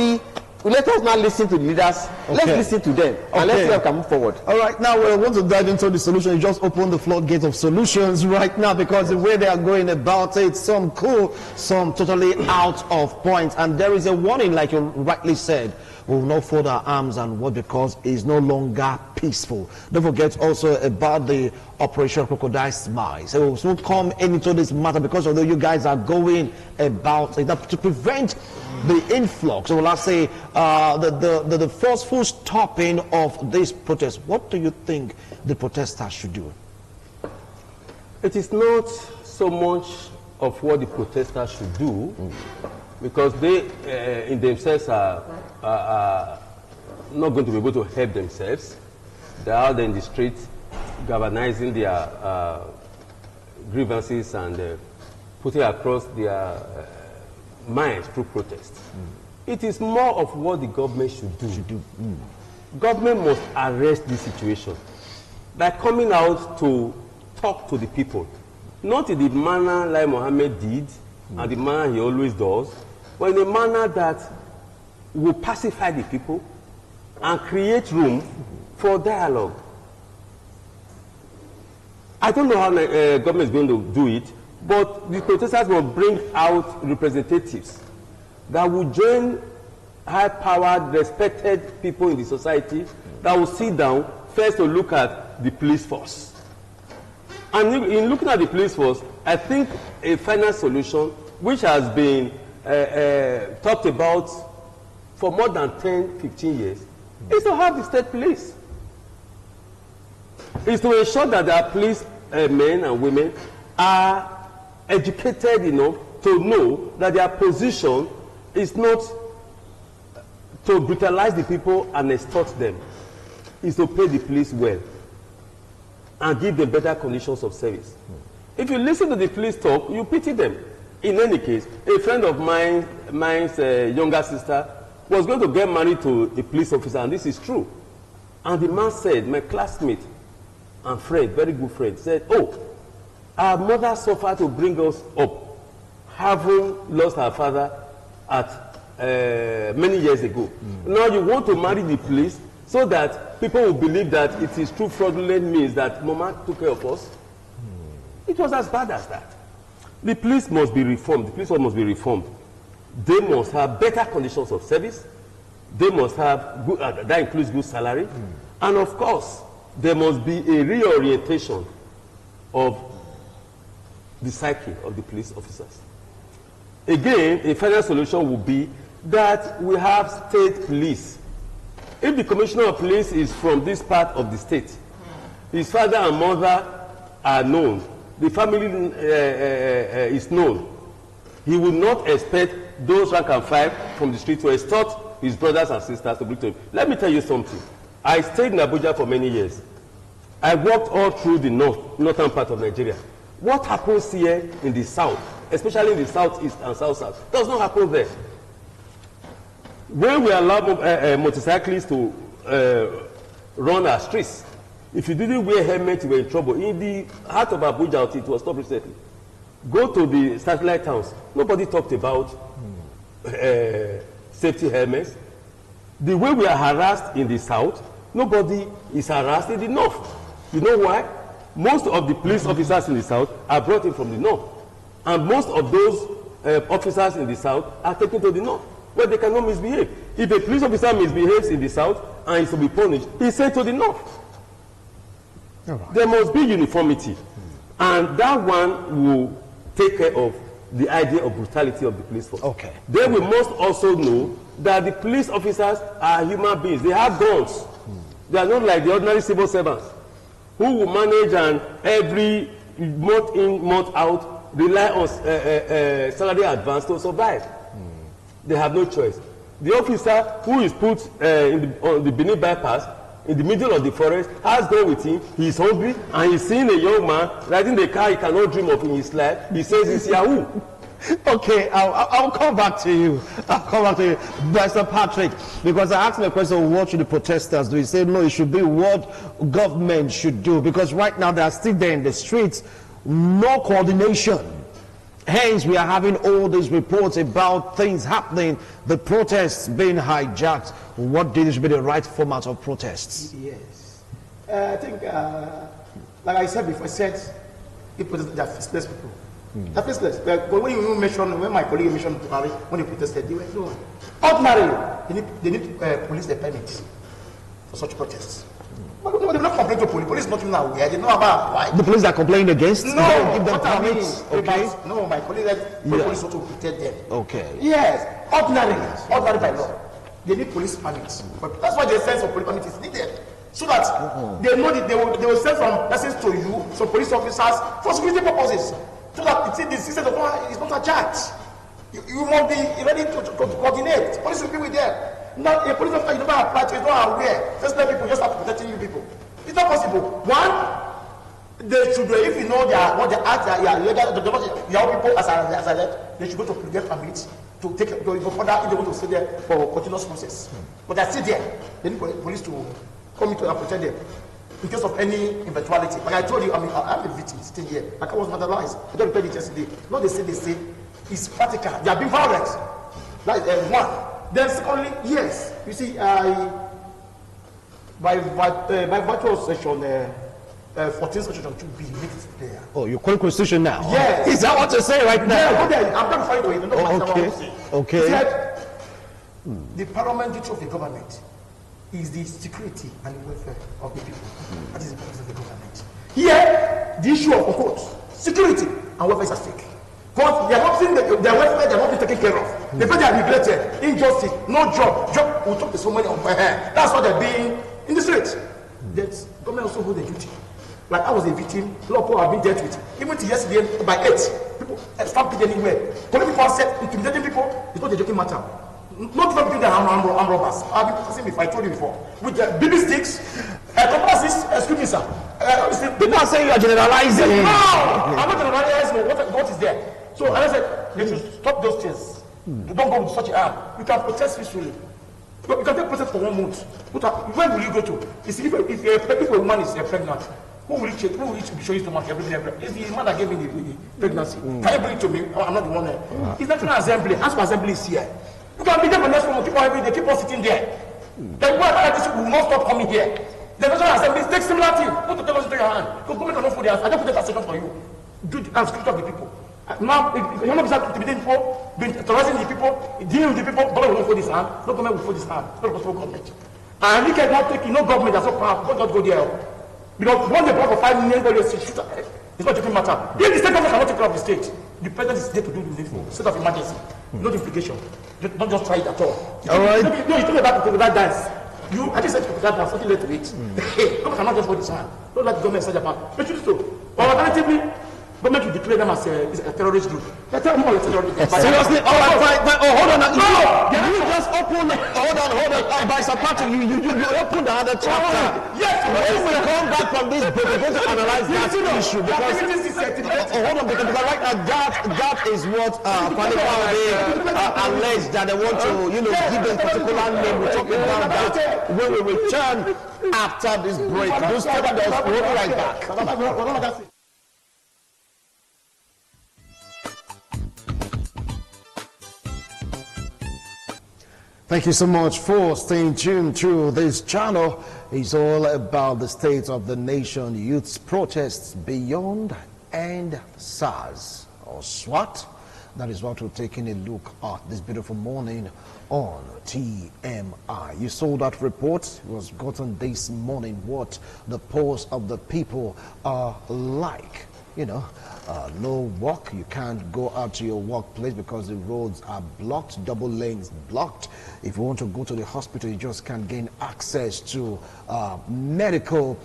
not listen to the leaders. Let's listen to them, and let's see how we can move forward. All right, now we want to dive into the solution. You just open the floodgate of solutions right now, because the way they are going about it, some cool, some totally out of point. And there is a warning, like you rightly said, we will not fold our arms and what, because it's no longer peaceful. Don't forget also about the Operation Crocodile Smile. So we'll come into this matter, because although you guys are going about it to prevent the influx, or let's say the forceful stopping of this protest, what do you think the protesters should do? It is not so much of what the protesters should do, because they in themselves are not going to be able to help themselves. They are out in the street galvanizing their grievances and putting across their minds through protest. It is more of what the government should do. Government must arrest this situation by coming out to talk to the people, not in the manner like Mohammed did and the manner he always does, but in a manner that will pacify the people and create room for dialogue. I don't know how government is going to do it, but the protesters will bring out representatives that will join high-powered, respected people in the society that will sit down first to look at the police force. And in looking at the police force, I think a final solution, which has been talked about for more than 10, 15 years, is to have the state police. Is to ensure that their police men and women are educated enough to know that their position is not to brutalize the people and extort them. Is to pay the police well and give them better conditions of service. If you listen to the police talk, you pity them. In any case, a friend of mine's younger sister was going to get married to a police officer, and this is true. And the man said, my classmate and friend, very good friend, said, oh, our mother suffered to bring us up, having lost her father at many years ago. Now you want to marry the police so that people will believe that it is through fraudulent means that Mama took care of us. It was as bad as that. The police must be reformed. The police must be reformed. They must have better conditions of service. They must have good, that includes good salary. And of course, there must be a reorientation of the psyche of the police officers. Again, a final solution would be that we have state police. If the commissioner of police is from this part of the state, his father and mother are known, the family is known, he will not expect those rank and file from the street to extort his brothers and sisters to bring to him. Let me tell you something. I stayed in Abuja for many years. I walked all through the northern part of Nigeria. What happens here in the south, especially in the southeast and south-south, does not happen there. When we allow motorcyclists to run our streets, if you didn't wear helmet, you were in trouble. In the heart of Abuja, it was stopped recently. Go to the satellite towns. Nobody talked about safety helmets. The way we are harassed in the south, nobody is harassed in the north. You know why? Most of the police officers in the south are brought in from the north. And most of those officers in the south are taken to the north, where they cannot misbehave. If a police officer misbehaves in the south and is to be punished, he's sent to the north. Right. There must be uniformity. And that one will take care of the idea of brutality of the police force. Okay. Then we must also know that the police officers are human beings. They have guns. They are not like the ordinary civil servants who will manage and every month in, month out, rely on salary advance to survive. They have no choice. The officer who is put on the Benin bypass in the middle of the forest has gone with him. He is hungry and he's seeing a young man riding the car he cannot dream of in his life. He says it's Yahoo. Okay, I'll come back to you. I'll come back to you, Mr. Patrick, because I asked him a question, what should the protesters do? He said, no, it should be what government should do, because right now they are still there in the streets, no coordination. Hence, we are having all these reports about things happening, the protests being hijacked. What do you should be the right format of protests? Yes. I think, like I said before, people that are faceless people. They're faceless. When my colleague mentioned when they protested, they were no. Ordinarily, they need police the permits for such protests. But no, they're not complaining to police. Police not even aware. They know about why. The police are complaining against? No, give them permits. Okay. No, my colleague said police ought to protect them. Okay. Yes, ordinary by law. They need police permits. But that's why the sense of police permits is needed. So that they know that they will send some persons to you, some police officers, for security purposes. So that the system is not hijacked. You must be ready to coordinate. Police will be with them. Not a police officer you never apply to, is not aware. Just let people just start protecting you people. It's not possible. One, They should, if you know what they act, your people as I left, they should go to get permit to take to go further if they want to stay there for continuous process. But they're still there. They need police to come in to protect them in case of any eventuality. Like I told you, I'm a victim still here. Like I was vandalized. I don't tell you yesterday. No, they say it's practical. They have been violent. That is one. Then secondly, yes, you see, by virtue of section 14 section 2B mixed there. Oh, you're calling constitution now? Yes. Is that what you're saying right now? Yeah, go there. I'm not referring to it. Okay. Okay. He said, the paramount duty of the government is the security and the welfare of the people. That is the purpose of the government. Here, the issue of quote, security and welfare is at stake. Because they are not seeing their welfare, they are not being taken care of. The fact they are neglected, injustice, no job will talk to so many on my hair. That's what they're being in the streets. The government also holds a duty. Like I was a victim, a lot of people have been dealt with. Even till yesterday, by 8, people stampede anywhere. Police people said intimidating people, it's not a joking matter. Not even between the armed robbers. I've been saying before, I told you before. With the BB sticks, compasses, excuse me, sir. People are saying you are generalizing. No! I'm not generalizing what is there. So I said, they should stop those things. You don't go with such a arm. You can protest peacefully. You can take protest for 1 month. Where will you go to? You see, if a woman is pregnant, who will you check? Who will you be showing stomach everything? It's the man that gave me the pregnancy. Can you bring it to me? I'm not the one there. It's not an assembly. As for assembly is here. You can be there for next one. Keep on every day. Keep on sitting there. Then why like this will not stop coming here? The national assembly takes similar thing. Put the television to your hand. Go make enough for the I don't put that second for you. Do the script of the people. Now, if you're not intimidating people, being terrorizing the people, dealing with the people, government will not hold this hand. No government will hold this hand. Not possible government. And we cannot take no government that's so powerful. Don't go there. Because once they block for 5 million dollars, it's not taking matter. If the state government cannot take care of the state, the president is there to do the state of emergency. No implication. Don't just try it at all. All right. No, you talk about that dance. I just said that dance, something late to it. Government cannot just hold this hand. Don't let the government say Japan. But you do so. Or alternatively, government will declare them as a terrorist group. They tell them all a terrorist group. Seriously? All right, fine. Oh, hold on. No! You just open. Hold on. By Sapatu, you opened another chapter. Yes. When we come back from this break, we're going to analyze that issue because hold on, because right now that is what alleged that they want to give them particular name. We're talking about that when we return after this break. Those stay with us. We'll be right back. Thank you so much for staying tuned to this channel. It's all about the state of the nation, youth's protests beyond and SARS or SWAT. That is what we're taking a look at this beautiful morning on TMI. You saw that report. It was gotten this morning what the pulse of the people are like. No work. You can't go out to your workplace because the roads are blocked, double lanes blocked. If you want to go to the hospital, you just can't gain access to medical,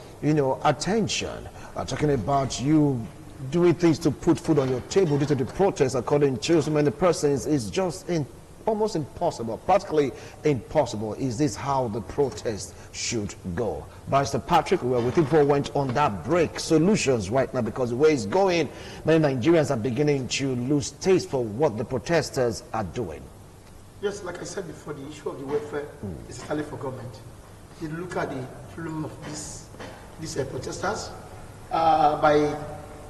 attention. Talking about you doing things to put food on your table due to the protest, according to so many persons, is just almost impossible, practically impossible. Is this how the protest should go? Barrister Patrick, we were waiting for went on that break. Solutions right now, because the way it's going, many Nigerians are beginning to lose taste for what the protesters are doing. Yes, like I said before, the issue of the welfare is entirely for government. You look at the problem of these protesters by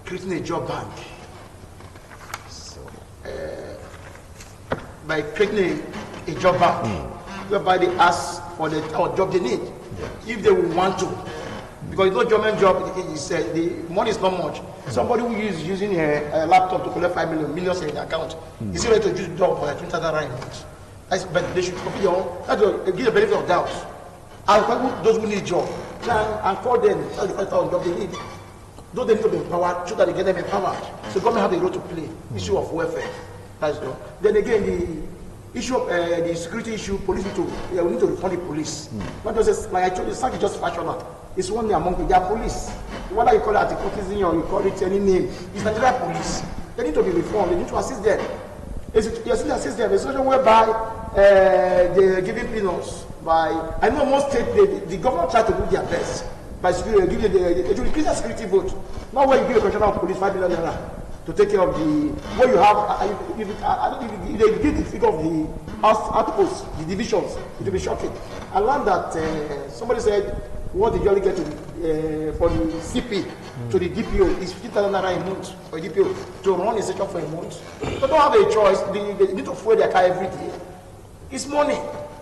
creating a job bank. By creating a job bank whereby they ask for the job they need, if they will want to. Because it's not government job, the money is not much. Somebody who is using a laptop to collect 5 million in the account, is ready to use the job for like 20,000 rand. But they should copy their own, give the benefit of doubt. And those who need job, and call them, tell the 5,000 job they need. Those they need to be empowered, so that they get them empowered. So government have a role to play, issue of welfare. Then again, the issue of the security issue, police we need to reform the police. Not just like I told you, SARS is just factional. It's one among the police. Whether you call it anti-cultism or you call it any name, it's Nigeria police. They need to be reformed. They need to assist them. You assist them. There's a situation whereby they're giving peanuts. I know most states, the government try to do their best by giving the increase the security vote. Not when you give a commissioner of police 5 million naira to take care of the, what you have, if they give the figure of the outposts, the divisions, it will be shocking. I learned that somebody said, what did you only get to for the CP to the DPO is 50,000 naira a month for the DPO to run a station for a month. They don't have a choice. They need to fuel their car every day. It's money.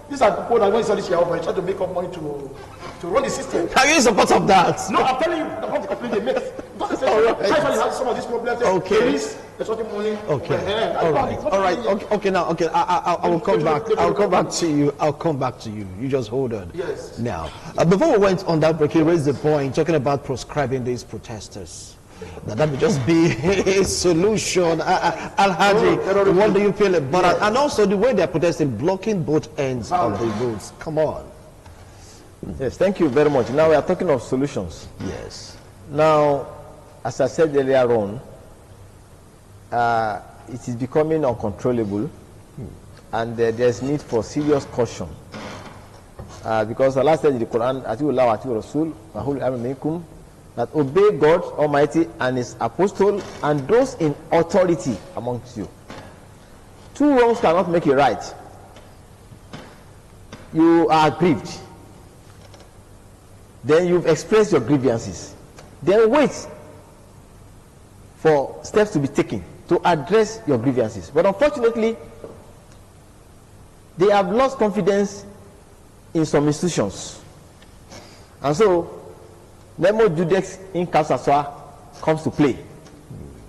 These are people that when you sell this year, but try to make up money to run the system. Are you in support of that? No, I'm telling you, the complaint they make. That's why some of these problems. Okay. Police, they're talking money. Okay. All right. Okay. Now, okay. I will come back. I'll come back to you. I'll come back to you. You just hold on. Yes. Now, before we went on that break, you raised the point talking about proscribing these protesters. That would just be a solution. Al-Hadi, what do you feel about it? And also the way they're protesting, blocking both ends of the roads. Come on. Yes, thank you very much. Now we are talking of solutions. Yes. Now, as I said earlier on, it is becoming uncontrollable, and there's need for serious caution. Because Allah said in the Quran, "Atiullah atiur Rasul, wahul amr minkum," that obey God Almighty and His apostle and those in authority amongst you. Two wrongs cannot make a right. You are aggrieved. Then you've expressed your grievances. Then wait for steps to be taken to address your grievances. But unfortunately, they have lost confidence in some institutions. And so, Nemo Judex in Kasaswa comes to play.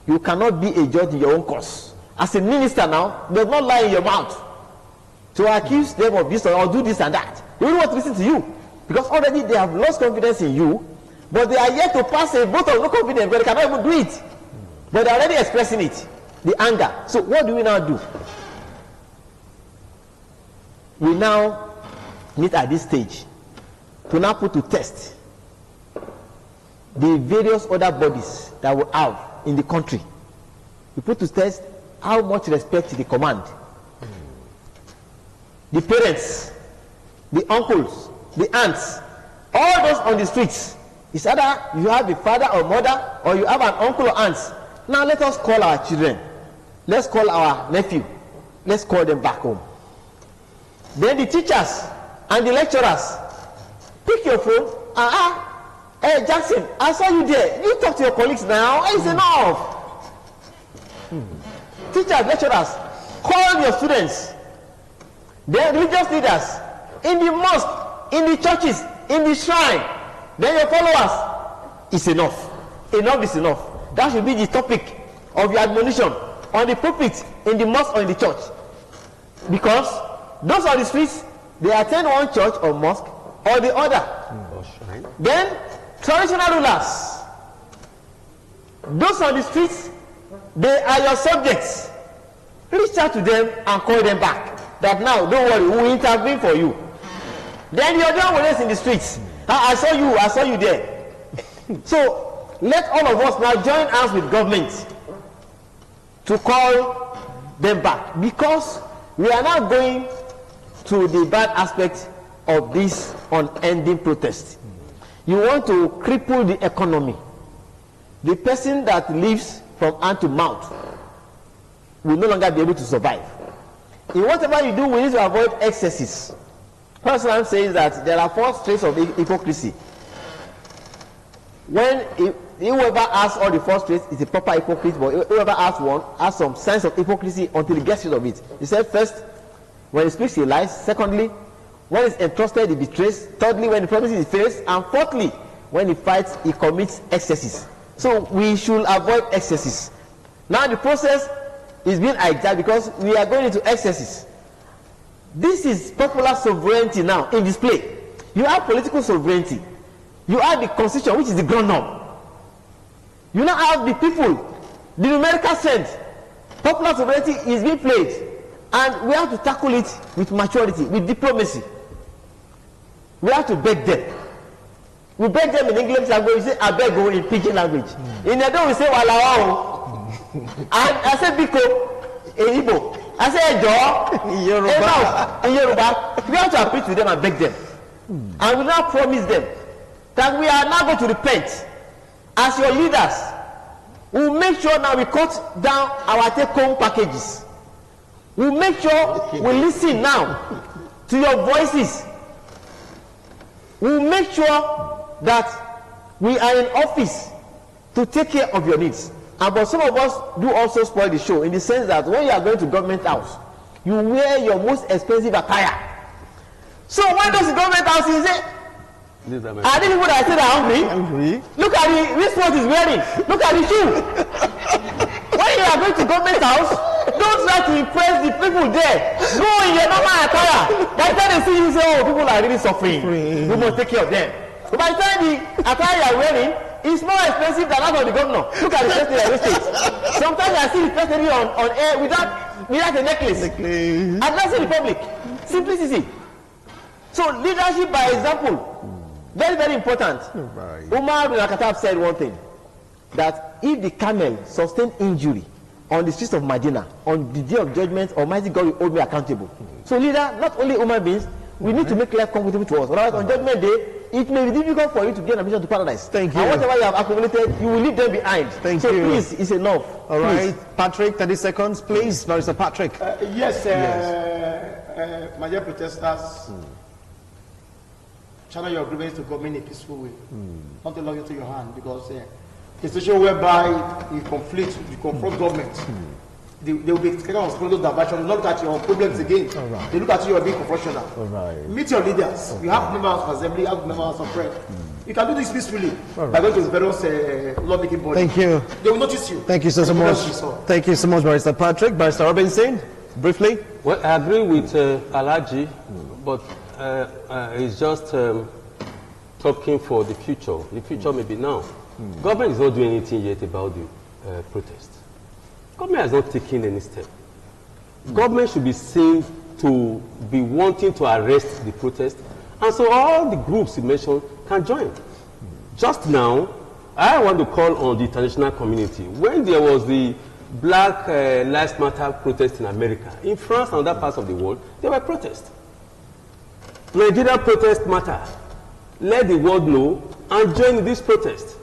You cannot be a judge in your own cause. As a minister now, does not lie in your mouth to accuse them of this or do this and that. They don't want to listen to you because already they have lost confidence in you, but they are yet to pass a vote of no confidence, but they cannot even do it. But they are already expressing it, the anger. So what do we now do? We now need at this stage to now put to test the various other bodies that we have in the country. We put to test how much respect they command. The parents, the uncles, the aunts, all those on the streets. It's either you have a father or mother, or you have an uncle or aunt. Now let us call our children. Let's call our nephew. Let's call them back home. Then the teachers and the lecturers, pick your phone. Hey Jackson, I saw you there. You talk to your colleagues now. It's enough. Teachers, lecturers, call your students. Then religious leaders in the mosque, in the churches, in the shrine. Then your followers. It's enough. Enough is enough. That should be the topic of your admonition on the pulpit, in the mosque or in the church. Because those on the streets, they attend one church or mosque or the other. Then traditional rulers, those on the streets, they are your subjects. Reach out to them and call them back. That now, don't worry, we will intervene for you. Then the other one is in the streets. I saw you there. So let all of us now join hands with government to call them back, because we are now going to the bad aspect of this unending protest. You want to cripple the economy. The person that lives from hand to mouth will no longer be able to survive. In whatever you do, we need to avoid excesses. First one says that there are 4 traits of hypocrisy. When whoever has all the 4 traits is a proper hypocrite, but whoever has one has some signs of hypocrisy until he gets rid of it. He said, first, when he speaks, he lies. Secondly, when he's entrusted, he betrays. Thirdly, when he promises, he fails. And fourthly, when he fights, he commits excesses. So we should avoid excesses. Now the process is being hijacked because we are going into excesses. This is popular sovereignty now in display. You have political sovereignty. You have the constitution, which is the ground norm. You now have the people, the numerical strength. Popular sovereignty is being played. And we have to tackle it with maturity, with diplomacy. We have to beg them. We beg them in English language, we say abego in pidgin language. In Edo we say walawao. And I say biko in Igbo. I say ejo in Yoruba. We have to appeal to them and beg them. And we now promise them that we are now going to repent as your leaders. We'll make sure now we cut down our take-home packages. We'll make sure we listen now to your voices. We'll make sure that we are in office to take care of your needs. But some of us do also spoil the show in the sense that when you are going to government house, you wear your most expensive attire. So when does the government house is it? Are these people that say they're hungry? Look at the wristwatch he's wearing. Look at the shoe. When you are going to government house, don't try to impress the people there. Go in your normal attire. By the time they see you, say, oh, people are really suffering. We must take care of them. But by the time the attire you are wearing is more expensive than that of the governor. Look at the first lady of the state. Sometimes I see the first lady on air without a necklace. Addressing the public. Simplicity. So leadership by example. Very, very important. Right. Umar bin Al-Khattab said one thing, that if the camel sustained injury on the streets of Medina, on the day of judgment, Almighty God will hold me accountable. So leader, not only human beings, we need to make life comfortable to us. Otherwise, on judgment day, it may be difficult for you to gain admission to paradise. Thank you. And whatever you have accumulated, you will leave them behind. Thank you. So please, it's enough. All right. Patrick, 30 seconds, please. Mr. Patrick. Yes, my dear protesters, channel your grievance to government in a peaceful way. Not allow you to your hand, because it's a situation whereby you conflict, you confront government. They will be taken on spiritual diversion. They look at your problems again. Right. They look at you as being confrontational. Right. Meet your leaders. You have members of assembly, you have members of prayer. You can do this peacefully by going to the various law-making bodies. Thank you. They will notice you. Thank you so much. Thank you so much, Barrister Patrick. Barrister Robinson, briefly. Well, I agree with Alaji, but it's just talking for the future. The future may be now. Government is not doing anything yet about the protest. Government has not taken any step. Government should be seen to be wanting to arrest the protest, and so all the groups you mentioned can join. Just now, I want to call on the international community. When there was the Black Lives Matter protest in America, in France and other parts of the world, there were protests. Nigeria protest matter. Let the world know and join this protest.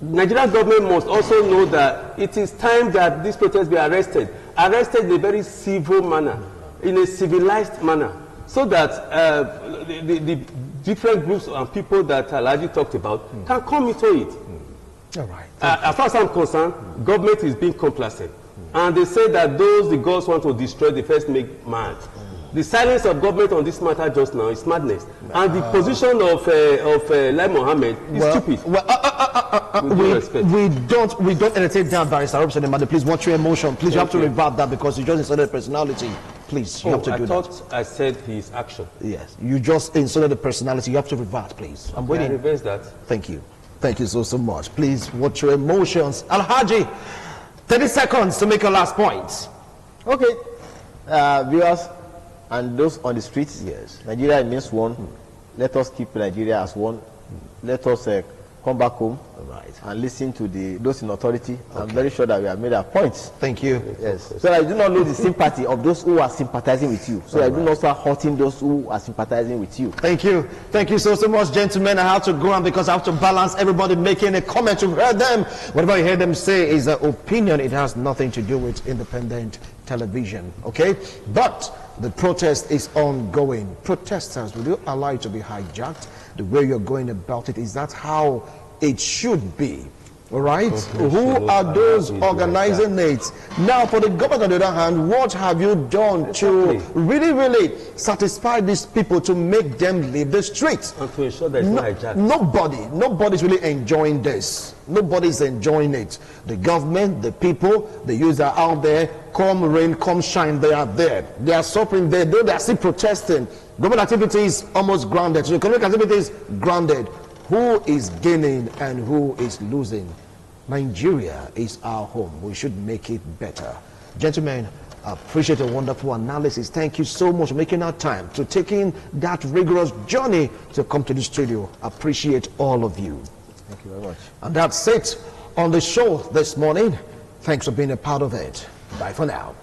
Nigerian government must also know that it is time that these protests be arrested in a very civil manner, in a civilized manner, so that the different groups and people that Alaji talked about can come into it. All right. As far as I'm concerned, government is being complacent. And they say that those the gods want to destroy, they first make mad. The silence of government on this matter just now is madness. And the position of Lai Mohammed is stupid. We don't entertain down Barrister Robinson. Please, what's your emotion? Please, you have to revert that because you just insulted personality. Please, you have to do that. I thought I said his action. Yes, you just insulted the personality. You have to revert, please. I'm waiting. I reverse that. Thank you. Thank you so much. Please, what's your emotions? Alhaji, 30 seconds to make your last point. Okay. Viewers and those on the streets, yes. Nigeria remains one. Let us keep Nigeria as one. Let us come back home and listen to those in authority. Okay. I'm very sure that we have made our points. Thank you. Yes. So I do not lose the sympathy of those who are sympathizing with you. So I do not start hurting those who are sympathizing with you. Thank you. Thank you so much, gentlemen. I have to go on because I have to balance everybody making a comment. You heard them. Whatever you hear them say is an opinion. It has nothing to do with independent television. Okay? But the protest is ongoing. Protesters, will you allow it to be hijacked? The way you're going about it, is that how it should be? All right? Who are those organizing it? Now, for the government, on the other hand, what have you done to really satisfy these people to make them leave the streets? And to ensure that it's not hijacked. Nobody's really enjoying this. Nobody's enjoying it. The government, the people, the youths are out there. Come rain, come shine, they are there. They are suffering there, though they are still protesting. Government activities almost grounded. So economic activities grounded. Who is gaining and who is losing? Nigeria is our home. We should make it better. Gentlemen, I appreciate a wonderful analysis. Thank you so much for making our time to taking that rigorous journey to come to the studio. Appreciate all of you. Thank you very much. And that's it on the show this morning. Thanks for being a part of it. Bye for now.